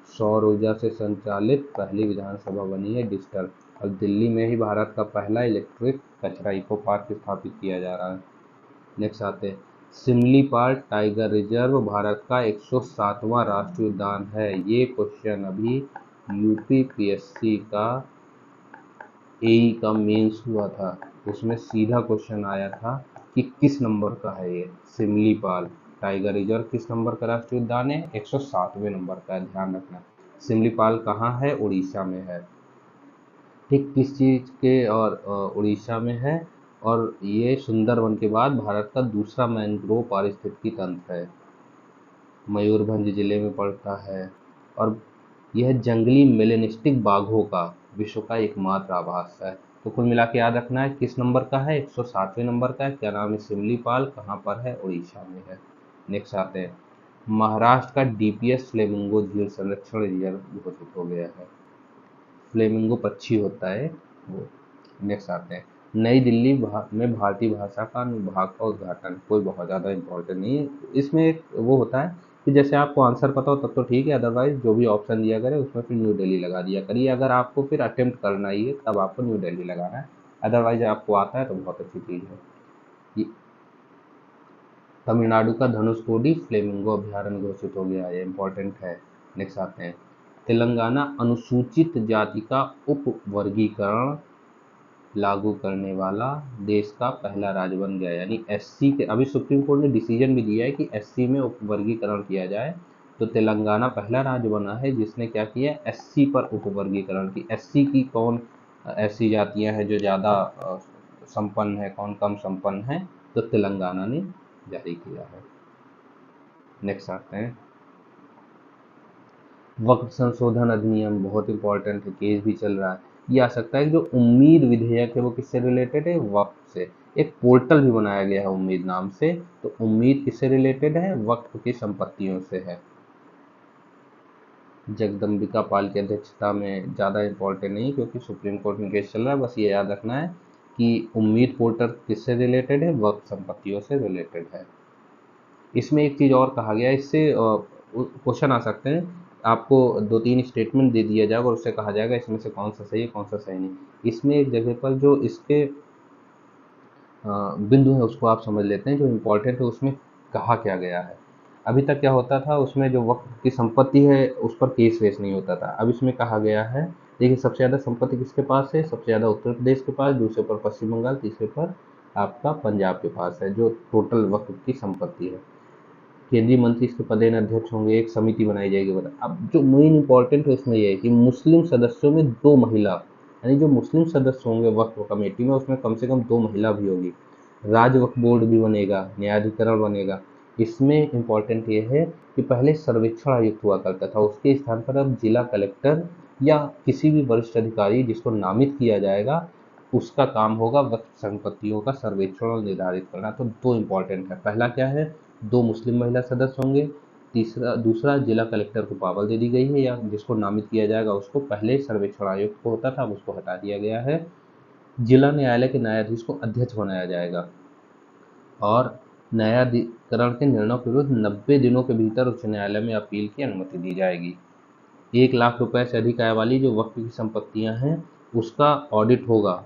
सौर ऊर्जा से संचालित पहली विधानसभा बनी है डिजिटल। और दिल्ली में ही भारत का पहला इलेक्ट्रिक कचरा इको पार्क स्थापित किया जा रहा है। नेक्स्ट आते हैं, सिमलीपाल टाइगर रिजर्व भारत का 107वां राष्ट्रीय उद्यान है। ये क्वेश्चन अभी UP PSC का एई का मेंस हुआ था, उसमें सीधा क्वेश्चन आया था कि किस नंबर का है ये सिमलीपाल टाइगर रिजर्व, किस नंबर का राष्ट्रीय उद्यान है, 107वें नंबर का है, ध्यान रखना। सिमलीपाल कहाँ है, उड़ीसा में है। ठीक किस चीज़ के, और उड़ीसा में है, और ये सुंदरवन के बाद भारत का दूसरा मैंग्रोव पारिस्थितिकी तंत्र है, मयूरभंज जिले में पड़ता है, और यह जंगली मेलेनिस्टिक बाघों का विश्व का एकमात्र आवास है। तो कुल मिला के याद रखना है किस नंबर का है, 107वें नंबर का है, क्या नाम है, सिमलीपाल, कहाँ पर है, उड़ीसा में है। नेक्स्ट आते हैं, महाराष्ट्र का डीपीएस फ्लेमिंगो झील संरक्षण रिजर्व घोषित हो गया है। फ्लेमिंगो पक्षी होता है वो। नेक्स्ट आते हैं, नई दिल्ली में भारतीय भाषा का अनुभाग का उद्घाटन, कोई बहुत ज़्यादा इम्पोर्टेंट नहीं है। इसमें एक वो होता है कि जैसे आपको आंसर पता हो तब तो ठीक है, अदरवाइज जो भी ऑप्शन दिया करे उसमें फिर न्यू दिल्ली लगा दिया करिए। अगर आपको फिर अटेम्प्ट करना ही है तब आपको न्यू दिल्ली लगाना है, अदरवाइज आपको आता है तो बहुत अच्छी चीज़ है। ये तमिलनाडु का धनुषकोडी फ्लेमिंगो अभ्यारण्य घोषित हो गया है, इंपॉर्टेंट है। नेक्स्ट आते हैं, तेलंगाना अनुसूचित जाति का उप वर्गीकरण लागू करने वाला देश का पहला राज्य बन गया, यानी एससी के, अभी सुप्रीम कोर्ट ने डिसीजन भी दिया है कि एससी में उप वर्गीकरण किया जाए, तो तेलंगाना पहला राज्य बना है जिसने क्या किया, एससी पर उप वर्गीकरण की। एससी की कौन ऐसी जातियां हैं जो ज़्यादा संपन्न है, कौन कम संपन्न है, तो तेलंगाना ने जारी किया है। नेक्स्ट आते हैं, वक्फ संशोधन अधिनियम, बहुत इंपॉर्टेंट है, केस भी चल रहा है। ये आ सकता है कि जो उम्मीद विधेयक है वो किससे रिलेटेड है, वक्फ से। एक पोर्टल भी बनाया गया है उम्मीद नाम से, तो उम्मीद किससे रिलेटेड है, वक्फ की संपत्तियों से है। जगदम्बिका पाल की अध्यक्षता में, ज़्यादा इंपॉर्टेंट नहीं क्योंकि सुप्रीम कोर्ट में केस चल रहा है, बस ये याद रखना है कि उम्मीद पोर्टल किससे रिलेटेड है, वक्फ संपत्तियों से रिलेटेड है। इसमें एक चीज़ और कहा गया है, इससे क्वेश्चन आ सकते हैं, आपको दो तीन स्टेटमेंट दे दिया जाएगा और उससे कहा जाएगा इसमें से कौन सा सही है कौन सा सही नहीं। इसमें एक जगह पर जो इसके बिंदु है उसको आप समझ लेते हैं, जो इम्पोर्टेंट है उसमें कहा क्या गया है। अभी तक क्या होता था, उसमें जो वक्त की संपत्ति है उस पर केस वेस नहीं होता था। अब इसमें कहा गया है, देखिए सबसे ज़्यादा संपत्ति किसके पास है, सबसे ज़्यादा उत्तर प्रदेश के पास, दूसरे पर पश्चिम बंगाल, तीसरे पर आपका पंजाब के पास है जो टोटल वक्त की संपत्ति है। केंद्रीय मंत्री इसके पदेन अध्यक्ष होंगे, एक समिति बनाई जाएगी। बता, अब जो मेन इंपॉर्टेंट है उसमें यह है कि मुस्लिम सदस्यों में 2 महिला, यानी जो मुस्लिम सदस्य होंगे वक्फ कमेटी में उसमें कम से कम 2 महिला भी होगी। राज्य वक्फ बोर्ड भी बनेगा, न्यायाधिकरण बनेगा। इसमें इम्पॉर्टेंट ये है कि पहले सर्वेक्षण आयुक्त हुआ करता था, उसके स्थान पर अब जिला कलेक्टर या किसी भी वरिष्ठ अधिकारी जिसको नामित किया जाएगा उसका काम होगा वक्फ संपत्तियों का सर्वेक्षण और निर्धारित करना। तो दो इम्पॉर्टेंट है, पहला क्या है, 2 मुस्लिम महिला सदस्य होंगे। तीसरा, दूसरा, जिला कलेक्टर को पावर दे दी गई है या जिसको नामित किया जाएगा उसको, पहले सर्वेक्षण आयुक्त को होता था अब उसको हटा दिया गया है। जिला न्यायालय के न्यायाधीश को अध्यक्ष बनाया जाएगा और न्यायाधिकरण के निर्णय के विरुद्ध 90 दिनों के भीतर उच्च न्यायालय में अपील की अनुमति दी जाएगी। 1 लाख रुपए से अधिक आय वाली जो वक्फ की संपत्तियां हैं उसका ऑडिट होगा,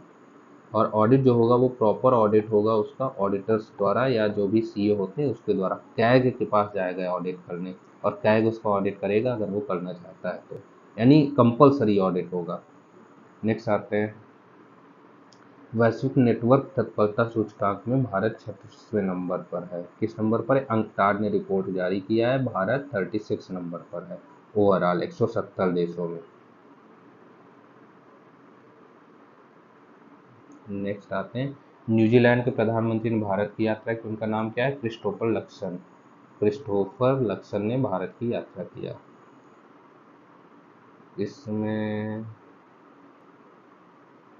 और ऑडिट जो होगा वो प्रॉपर ऑडिट होगा उसका ऑडिटर्स द्वारा या जो भी सीए होते हैं उसके द्वारा। कैग के पास जाएगा ऑडिट करने और कैग उसका ऑडिट करेगा अगर वो करना चाहता है तो, यानी कंपलसरी ऑडिट होगा। नेक्स्ट आते हैं, वैश्विक नेटवर्क तत्परता सूचकांक में भारत 36वें नंबर पर है। किस नंबर पर है, अंकटाड ने रिपोर्ट जारी किया है, भारत 36 नंबर पर है ओवरऑल 170 देशों में। नेक्स्ट आते हैं, न्यूजीलैंड के प्रधानमंत्री ने भारत की यात्रा की, उनका नाम क्या है, क्रिस्टोफर लक्सन। क्रिस्टोफर लक्सन ने भारत की यात्रा किया। इसमें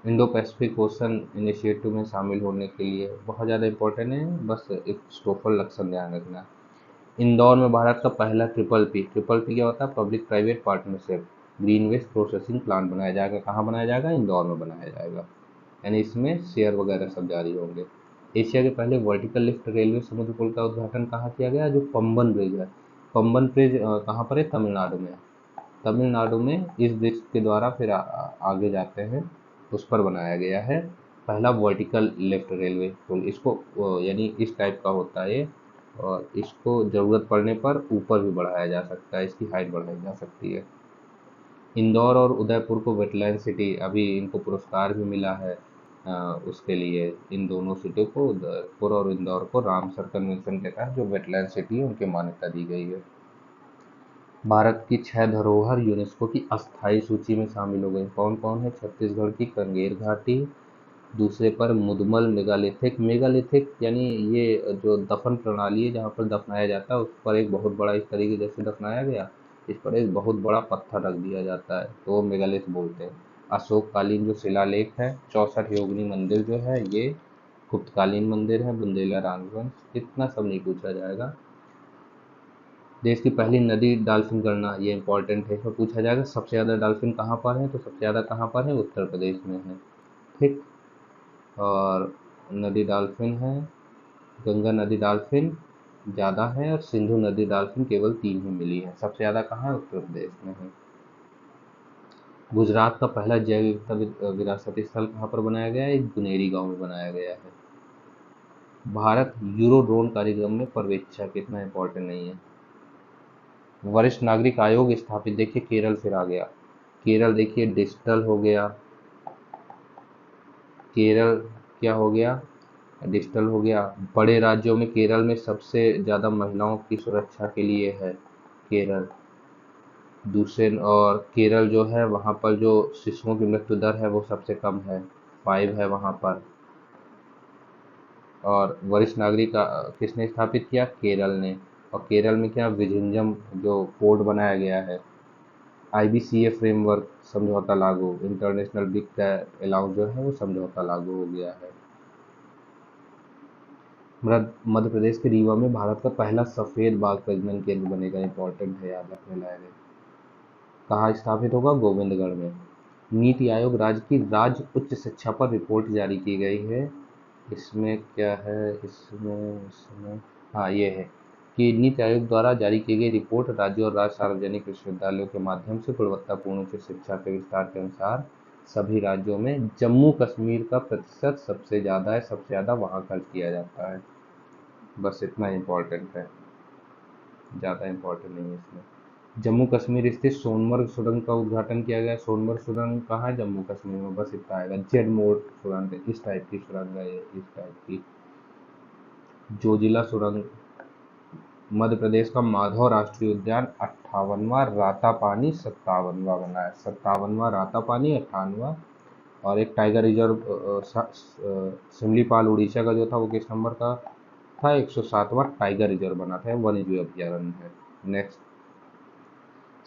इंडो पैसिफिक ओशन इनिशिएटिव में शामिल होने के लिए बहुत ज़्यादा इंपॉर्टेंट है, बस एक क्रिस्टोफर लक्सन ध्यान रखना। इंदौर में भारत का पहला ट्रिपल पी क्या होता है, public private partnership green waste processing plant बनाया जाएगा। कहाँ बनाया जाएगा, इंदौर में बनाया जाएगा, यानी इसमें शेयर वगैरह सब जारी होंगे। एशिया के पहले वर्टिकल लिफ्ट रेलवे समुद्र पुल का उद्घाटन कहाँ किया गया, जो पंबन ब्रिज है। पंबन ब्रिज कहाँ पर है, तमिलनाडु में। तमिलनाडु में इस ब्रिज के द्वारा फिर आगे जाते हैं, उस पर बनाया गया है पहला वर्टिकल लिफ्ट रेलवे पुल। इसको यानी इस टाइप का होता है और इसको ज़रूरत पड़ने पर ऊपर भी बढ़ाया जा सकता है, इसकी हाइट बढ़ाई जा सकती है। इंदौर और उदयपुर को वेटलैंड सिटी, अभी इनको पुरस्कार भी मिला है उसके लिए, इन दोनों सिटी को, उदयपुर और इंदौर को रामसर कन्वेंशन के तहत जो वेटलैंड सिटी है उनकी मान्यता दी गई है। भारत की 6 धरोहर यूनेस्को की अस्थायी सूची में शामिल हो गई। कौन कौन है? छत्तीसगढ़ की कंगेर घाटी, दूसरे पर मुदमल मेगालिथिक। मेगालिथिक यानी ये जो दफन प्रणाली है जहाँ पर दफनाया जाता है, उस पर एक बहुत बड़ा, इस तरीके जैसे दफनाया गया, इस पर एक बहुत बड़ा पत्थर रख दिया जाता है, तो वो मेगालिथ बोलते हैं। अशोककालीन जो शिलालेख है, 64 योगिनी मंदिर जो है ये गुप्तकालीन मंदिर है, बुंदेला राजवंश। इतना सब नहीं पूछा जाएगा। देश की पहली नदी डॉल्फिन गणना, ये इंपॉर्टेंट है, इसमें पूछा जाएगा सबसे ज़्यादा डॉल्फिन कहाँ पर है, तो सबसे ज़्यादा कहाँ पर है? उत्तर प्रदेश में है। ठीक। और नदी डॉल्फिन है, गंगा नदी डॉल्फिन ज़्यादा है, और सिंधु नदी डॉल्फिन केवल 3 ही मिली है। सबसे ज़्यादा कहाँ है? उत्तर प्रदेश में है। गुजरात का पहला जैव विविधता विरासती स्थल कहाँ पर बनाया गया है? एक गुनेरी गांव में बनाया गया है। भारत यूरो ड्रोन कार्यक्रम में पर्यवेक्षक, इतना इंपॉर्टेंट नहीं है। वरिष्ठ नागरिक आयोग स्थापित, देखिए केरल फिर आ गया। केरल देखिए डिजिटल हो गया, केरल क्या हो गया? डिजिटल हो गया। बड़े राज्यों में केरल में सबसे ज़्यादा महिलाओं की सुरक्षा के लिए है केरल। दूसरे, और केरल जो है वहाँ पर जो शिशुओं की मृत्यु दर है वो सबसे कम है, 5 है वहाँ पर। और वरिष्ठ नागरिक किसने स्थापित किया? केरल ने। और केरल में क्या विझिंजम जो कोड बनाया गया है, आईबीसीए फ्रेमवर्क समझौता लागू, इंटरनेशनल बिग अलाउंस जो है वो समझौता लागू हो गया है। मध्य प्रदेश के रीवा में भारत का पहला सफेद बाघ प्रजनन केंद्र बनेगा, इंपॉर्टेंट है, याद रखने लायक है। कहाँ स्थापित होगा? गोविंदगढ़ में। नीति आयोग राज्य की राज्य उच्च शिक्षा पर रिपोर्ट जारी की गई है। इसमें क्या है? इसमें हाँ ये है कि नीति आयोग द्वारा जारी की गई रिपोर्ट राज्यों और राज्य सार्वजनिक विश्वविद्यालयों के माध्यम से गुणवत्तापूर्ण उच्च शिक्षा के विस्तार के अनुसार सभी राज्यों में जम्मू कश्मीर का प्रतिशत सबसे ज़्यादा है, सबसे ज़्यादा वहाँ खर्च किया जाता है। बस इतना इम्पोर्टेंट है, ज़्यादा इम्पोर्टेंट नहीं है इसमें। जम्मू कश्मीर स्थित सोनमर्ग सुरंग का उद्घाटन किया गया। सोनमर्ग सुरंग कहाँ है? जम्मू कश्मीर में। बस इतना आएगा। जेड मोड सुरंग है, इस टाइप की सुरंग है ये, इस टाइप की। जोजिला सुरंग, मध्य प्रदेश का माधव राष्ट्रीय उद्यान 58वां, रातापानी 57वां बना है। 57वां रातापानी, 58वां। और एक टाइगर रिजर्व सिमलीपाल उड़ीसा का जो था वो किस नंबर का था? 107वां टाइगर रिजर्व बना था, वन्य जीव अभयारण्य है। नेक्स्ट,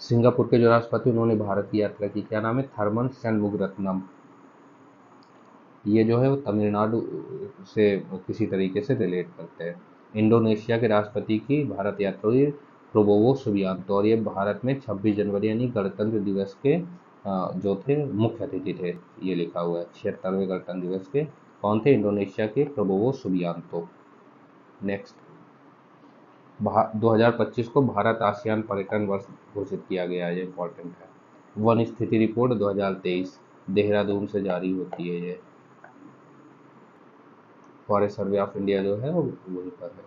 सिंगापुर के जो राष्ट्रपति उन्होंने भारत की यात्रा की, क्या नाम है? थर्मन षणमुगरत्नम। ये जो है वो तमिलनाडु से किसी तरीके से रिलेट करते हैं। इंडोनेशिया के राष्ट्रपति की भारत यात्रा हुई, प्रोबोवो सुबियांतो, और ये भारत में 26 जनवरी यानी गणतंत्र दिवस के जो थे मुख्य अतिथि थे, ये लिखा हुआ है 76वें गणतंत्र दिवस के। कौन थे? इंडोनेशिया के प्रोबोवो सुबियांतो। नेक्स्ट, 2025 को भारत आसियान पर्यटन वर्ष घोषित किया गया है, ये इंपॉर्टेंट है। वन स्थिति रिपोर्ट 2023 देहरादून से जारी होती है ये। फॉरेस्ट सर्वे ऑफ इंडिया जो है वो वहीं पर है।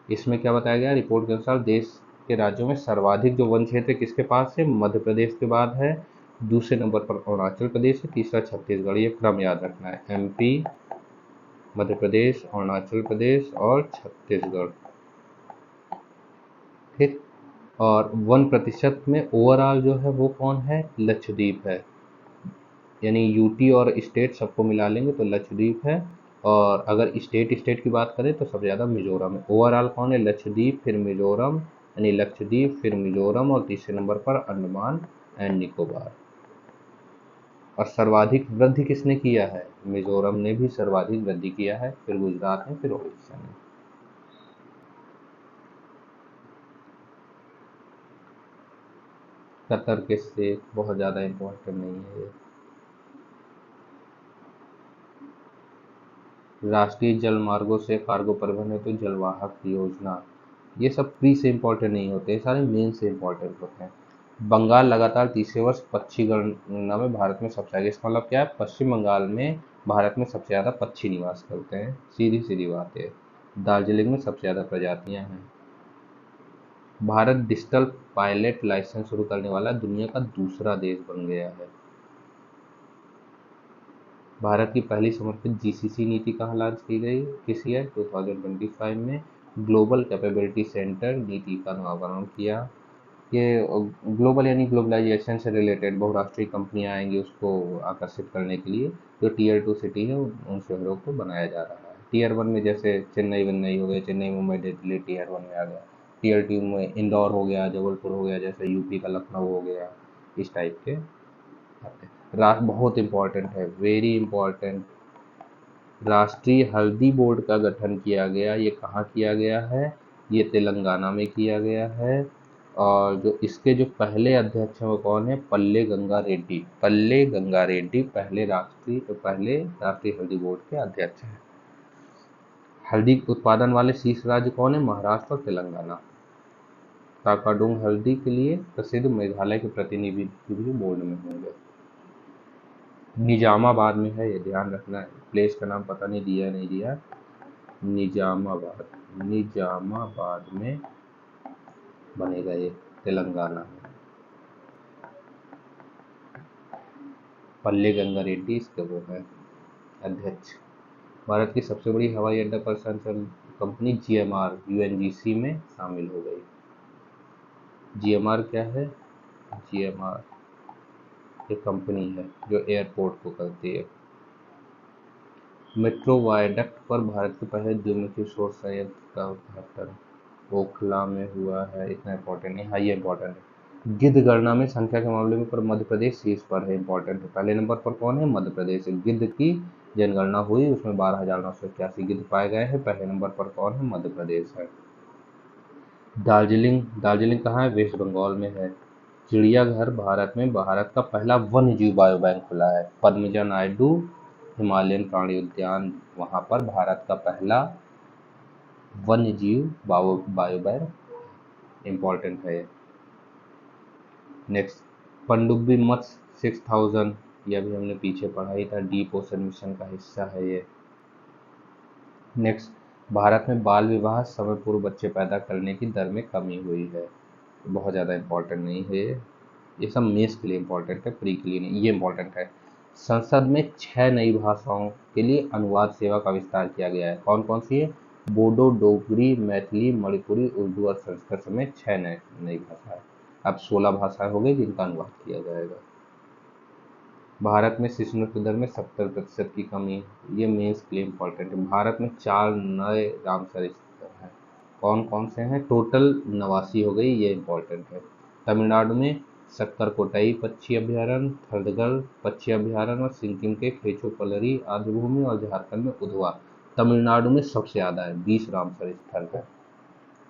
इसमें क्या बताया गया? रिपोर्ट के अनुसार देश के राज्यों में सर्वाधिक जो वन क्षेत्र किसके पास है? मध्य प्रदेश के बाद है, दूसरे नंबर पर अरुणाचल प्रदेश है, तीसरा छत्तीसगढ़। ये क्रम याद रखना है, एमपी, मध्य प्रदेश, अरुणाचल प्रदेश और छत्तीसगढ़। ठीक। और 1% में ओवरऑल जो है वो कौन है? लक्षद्वीप है, यानी यूटी और स्टेट सबको मिला लेंगे तो लक्षद्वीप है। और अगर स्टेट स्टेट की बात करें तो सबसे ज़्यादा मिजोरम है। ओवरऑल कौन है? लक्षद्वीप, फिर मिजोरम, यानी लक्षद्वीप फिर मिजोरम, और तीसरे नंबर पर अंडमान एंड निकोबार। और सर्वाधिक वृद्धि किसने किया है? मिजोरम ने भी सर्वाधिक वृद्धि किया है, फिर गुजरात ने, फिर उड़ीसा ने। कतर के से बहुत ज़्यादा इम्पोर्टेंट नहीं है ये। राष्ट्रीय जल मार्गों से कार्गो परिवहन हेतु तो जलवाहक योजना, ये सब प्री से इम्पोर्टेंट नहीं होते, ये सारे मेन से इम्पोर्टेंट होते हैं। बंगाल लगातार तीसरे वर्ष पक्षी गणना में भारत में सबसे आगे। इसका मतलब क्या है? पश्चिम बंगाल में भारत में सबसे ज़्यादा पक्षी निवास करते हैं, सीधी सीधी बात है। दार्जिलिंग में सबसे ज़्यादा प्रजातियां हैं। भारत डिजिटल पायलट लाइसेंस शुरू करने वाला दुनिया का दूसरा देश बन गया है। भारत की पहली समर्पित जीसीसी नीति कहाँ लॉन्च की गई किस ईयर 2025 में। ग्लोबल कैपेबिलिटी सेंटर नीति का अनावरण किया। ये ग्लोबल यानी ग्लोबलाइजेशन से रिलेटेड बहुराष्ट्रीय कंपनियां आएंगी उसको आकर्षित करने के लिए जो टीयर 2 सिटी है उन शहरों को बनाया जा रहा है। टीयर 1 में जैसे चेन्नई वेन्नई हो गए, चेन्नई मुंबई दिल्ली टीयर 1 में आ गया। टीयर 2 में इंदौर हो गया, जबलपुर हो गया, जैसे यूपी का लखनऊ हो गया, इस टाइप के आते हैं। बहुत इंपॉर्टेंट है, वेरी इंपॉर्टेंट। राष्ट्रीय हल्दी बोर्ड का गठन किया गया। ये कहाँ किया गया है? ये तेलंगाना में किया गया है। और जो इसके जो पहले अध्यक्ष हैं वो कौन है? पल्ले गंगा रेड्डी। पल्ले गंगा रेड्डी पहले राष्ट्रीय हल्दी बोर्ड के अध्यक्ष हैं। हल्दी उत्पादन वाले शीर्ष राज्य कौन है? महाराष्ट्र और तेलंगाना। ताकाडुंग हल्दी के लिए प्रसिद्ध मेघालय के प्रतिनिधि भी बोर्ड में होंगे। निजामाबाद में है, ये ध्यान रखना है। प्लेस का नाम पता नहीं दिया नहीं दिया। निजामाबाद में बनेगा ये, तेलंगाना में। पल्ले गंगा रेड्डी इसके वो है अध्यक्ष। भारत की सबसे बड़ी हवाई अड्डा परिचालन कंपनी जीएमआर यूएनजीसी में शामिल हो गई। जीएमआर क्या है? जीएमआर एक कंपनी है जो एयरपोर्ट को करती है। मेट्रो वायडक्ट पर भारत के पहले द्विमुखी सौर संयंत्र का उद्घाटन ओखला में हुआ है। इतना इंपॉर्टेंट नहीं, हाँ ये इंपॉर्टेंट है। गिद्ध गणना में संख्या के मामले में पर मध्य प्रदेश शीर्ष पर है। इंपॉर्टेंट है। पहले नंबर पर कौन है? मध्य प्रदेश। गिद्ध की जनगणना हुई, उसमें 12,981 गिद्ध पाए गए हैं। पहले नंबर पर कौन है? मध्य प्रदेश है। दार्जिलिंग कहाँ है? वेस्ट बंगाल में है। चिड़ियाघर भारत में भारत का पहला वन्य जीव बायो बैंक खुला है। पद्मजा नायडू हिमालयन प्राणी उद्यान, वहां पर भारत का पहला वन्य जीव बायो बैंक इंपॉर्टेंट है। नेक्स्ट, पनडुब्बी मत्स्य 6000, यह भी हमने पीछे पढ़ा ही था, डीप ओशन मिशन का हिस्सा है ये। नेक्स्ट, भारत में बाल विवाह समय पूर्व बच्चे पैदा करने की दर में कमी हुई है। बहुत ज़्यादा इंपॉर्टेंट नहीं है ये सब मेंस के लिए इंपॉर्टेंट है, प्री के लिए नहीं। ये इंपॉर्टेंट है। संसद में 6 नई भाषाओं के लिए अनुवाद सेवा का विस्तार किया गया है। कौन कौन सी है? बोडो, डोगरी, मैथिली, मणिपुरी, उर्दू और संस्कृत समेत 6 नई भाषाएं। अब 16 भाषाएं हो गई जिनका अनुवाद किया जाएगा। भारत में शिशु मृत्यु दर में 70% की कमी, ये मेंस के लिए इंपॉर्टेंट है। भारत में 4 नए रामसर स्थल हैं। कौन कौन से हैं? टोटल 89 हो गई, ये इंपॉर्टेंट है। तमिलनाडु में सक्करकोटई पक्षी अभ्यारण्य, थर्डगढ़ पक्षी अभ्यारण्य और सिक्किम के खेचोपलरी आर्द्रभूमि और झारखंड में उधवा। तमिलनाडु में सबसे ज़्यादा है, 20 रामसर स्थल है।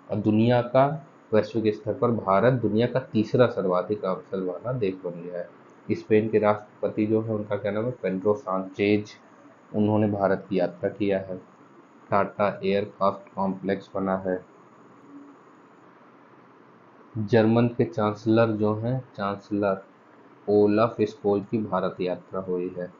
और दुनिया का वैश्विक स्तर पर भारत दुनिया का तीसरा सर्वाधिक रामसर वाला देश बन गया है। स्पेन के राष्ट्रपति जो है उनका क्या नाम है? Pedro Sanchez. उन्होंने भारत की यात्रा किया है। टाटा एयरक्राफ्ट कॉम्प्लेक्स बना है। जर्मन के चांसलर जो हैं, चांसलर ओलाफ स्कोल की भारत यात्रा हुई है।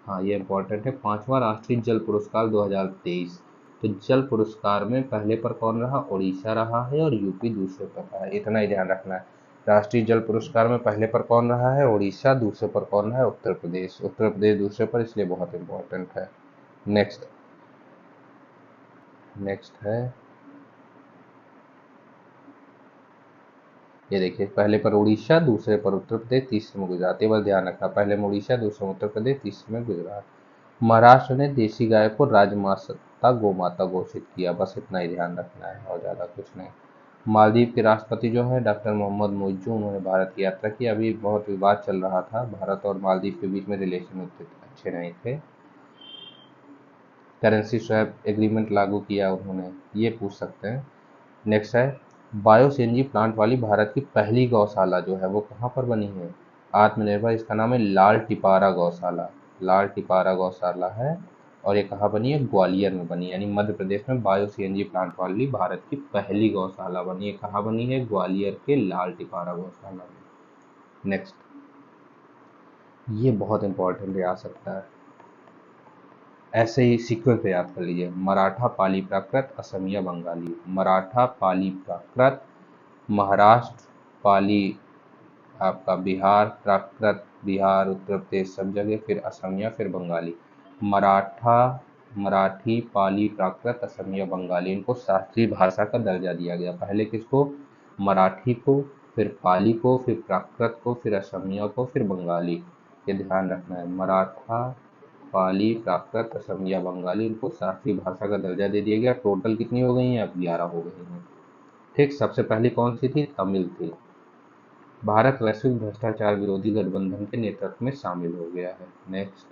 हाँ ये इंपॉर्टेंट है। 5वां राष्ट्रीय जल पुरस्कार 2023। तो जल पुरस्कार में पहले पर कौन रहा? उड़ीसा रहा है और यूपी दूसरे पर रहा है। इतना ही ध्यान रखना है। राष्ट्रीय जल पुरस्कार में पहले पर कौन रहा है? उड़ीसा। दूसरे पर कौन है? उत्तर प्रदेश। उत्तर प्रदेश दूसरे पर, इसलिए बहुत इंपॉर्टेंट है। नेक्स्ट है, ये देखिए, पहले पर उड़ीसा, दूसरे पर उत्तर प्रदेश, तीसरे में गुजरात। ये बस ध्यान रखना, पहले में उड़ीसा, दूसरे में उत्तर प्रदेश, तीसरे में गुजरात। महाराष्ट्र ने देसी गाय को राजमाता गोमाता घोषित किया। बस इतना ही ध्यान रखना है और ज़्यादा कुछ नहीं। मालदीव के राष्ट्रपति जो है डॉक्टर मोहम्मद मोइज्जू, उन्होंने भारत की यात्रा की। अभी बहुत विवाद चल रहा था, भारत और मालदीव के बीच में रिलेशन उतने अच्छे नहीं थे। करेंसी स्वैप एग्रीमेंट लागू किया उन्होंने, ये पूछ सकते हैं। नेक्स्ट है, बायो सीएनजी प्लांट वाली भारत की पहली गौशाला जो है वो कहाँ पर बनी है? आत्मनिर्भर, इसका नाम है लाल टिपारा गौशाला। लाल टिपारा गौशाला है और ये कहाँ बनी है? ग्वालियर में बनी है। यानी मध्य प्रदेश में बायो सीएनजी प्लांट वाली भारत की पहली गौशाला बनी है। कहाँ बनी है? ग्वालियर के लाल टिपारा गौशाला में। नेक्स्ट, ये बहुत इंपॉर्टेंट आ सकता है। ऐसे ही सीक्वेंस पे याद कर लीजिए, मराठा, पाली, प्राकृत, असमिया, बंगाली। मराठा, पाली, प्राकृत, महाराष्ट्र, पाली आपका बिहार, प्राकृत बिहार, उत्तर प्रदेश सब जगह, फिर असमिया, फिर बंगाली। मराठा, मराठी, पाली, प्राकृत, असमिया, बंगाली, इनको शास्त्रीय भाषा का दर्जा दिया गया। पहले किसको? मराठी को, फिर पाली को, फिर प्राकृत को, फिर असमिया को, फिर बंगाली। ये ध्यान रखना है, मराठा, पाली, प्राकृत, असमिया, बंगाली, इनको शास्त्रीय भाषा का दर्जा दे दिया गया। टोटल कितनी हो गई हैं? अब 11 हो गई हैं। ठीक, सबसे पहली कौन सी थी? तमिल थी। भारत वैश्विक भ्रष्टाचार विरोधी गठबंधन के नेतृत्व में शामिल हो गया है। नेक्स्ट,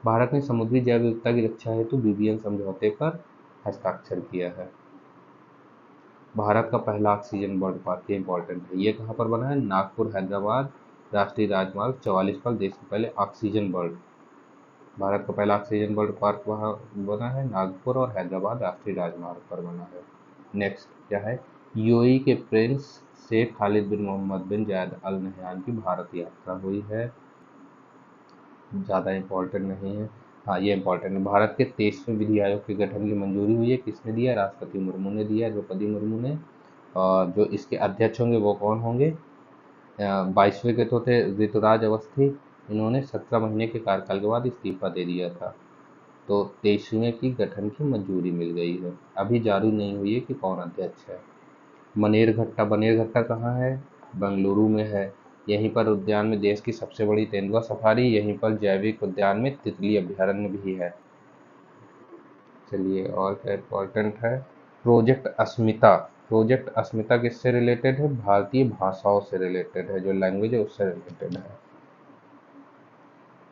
भारत ने समुद्री जैव विविधता की रक्षा हेतु बीबीएन समझौते पर हस्ताक्षर किया है। भारत का पहला ऑक्सीजन बर्ड पार्क, ये इंपॉर्टेंट है। ये कहाँ पर बना है? नागपुर हैदराबाद राष्ट्रीय राजमार्ग 44 पर देश के पहले ऑक्सीजन बर्ड, भारत का पहला ऑक्सीजन बर्ड पार्क वहाँ बना है, नागपुर और हैदराबाद राष्ट्रीय राजमार्ग पर बना है। नेक्स्ट क्या है? यूएई के प्रिंस शेख खालिद बिन मोहम्मद बिन जायद अल नहयान की भारत यात्रा हुई है। ज़्यादा इम्पोर्टेंट नहीं है। हाँ, ये इम्पोर्टेंट है। भारत के 23वें विधि आयोग के गठन की मंजूरी हुई है। किसने दिया? राष्ट्रपति मुर्मू ने दिया, द्रौपदी मुर्मू ने। और जो इसके अध्यक्ष होंगे वो कौन होंगे? 22वें के तो थे ऋतुराज अवस्थी, इन्होंने 17 महीने के कार्यकाल के बाद इस्तीफा दे दिया था। तो 23वें की गठन की मंजूरी मिल गई है। अभी जारी नहीं हुई है कि कौन अध्यक्ष है। बनेरघट्टा, बनेरघट्टा कहाँ है? बेंगलुरु में है। यहीं पर उद्यान में देश की सबसे बड़ी तेंदुआ सफारी, यहीं पर जैविक उद्यान में तितली अभयारण्य भी है। चलिए, और क्या इम्पोर्टेंट है? प्रोजेक्ट अस्मिता, प्रोजेक्ट अस्मिता किससे रिलेटेड है? भारतीय भाषाओं से रिलेटेड है, जो लैंग्वेज है उससे रिलेटेड है।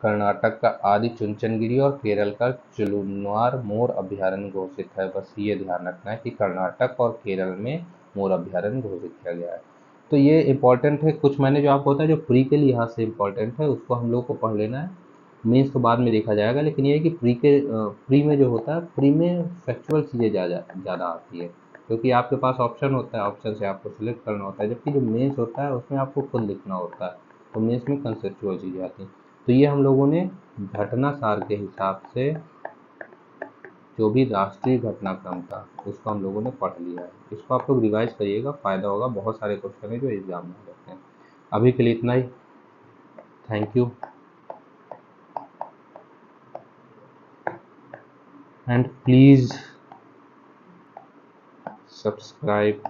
कर्नाटक का आदि चुंचनगिरी और केरल का चुलुन्वार मोर अभयारण्य घोषित है। बस ये ध्यान रखना है कि कर्नाटक और केरल में मोर अभयारण्य घोषित किया गया है। तो ये इम्पोर्टेंट है। कुछ मैंने जो आपको बताया जो प्री के लिहाज से इम्पोर्टेंट है उसको हम लोग को पढ़ लेना है। मेंस तो बाद में देखा जाएगा, लेकिन ये है कि प्री में जो होता है, प्री में फैक्चुअल चीज़ें ज़्यादा आती है, क्योंकि आपके पास ऑप्शन होता है, ऑप्शन से आपको सिलेक्ट करना होता है, जबकि जो मेंस होता है उसमें आपको खुद लिखना होता है। तो मेंस में कंसेप्चुअल चीज़ें आती हैं। तो ये हम लोगों ने घटना सार के हिसाब से जो भी राष्ट्रीय घटनाक्रम था उसको हम लोगों ने पढ़ लिया है। इसको आप लोग रिवाइज करिएगा, फ़ायदा होगा। बहुत सारे क्वेश्चन है जो एग्जाम में रहते हैं। अभी के लिए इतना ही। Thank you and please subscribe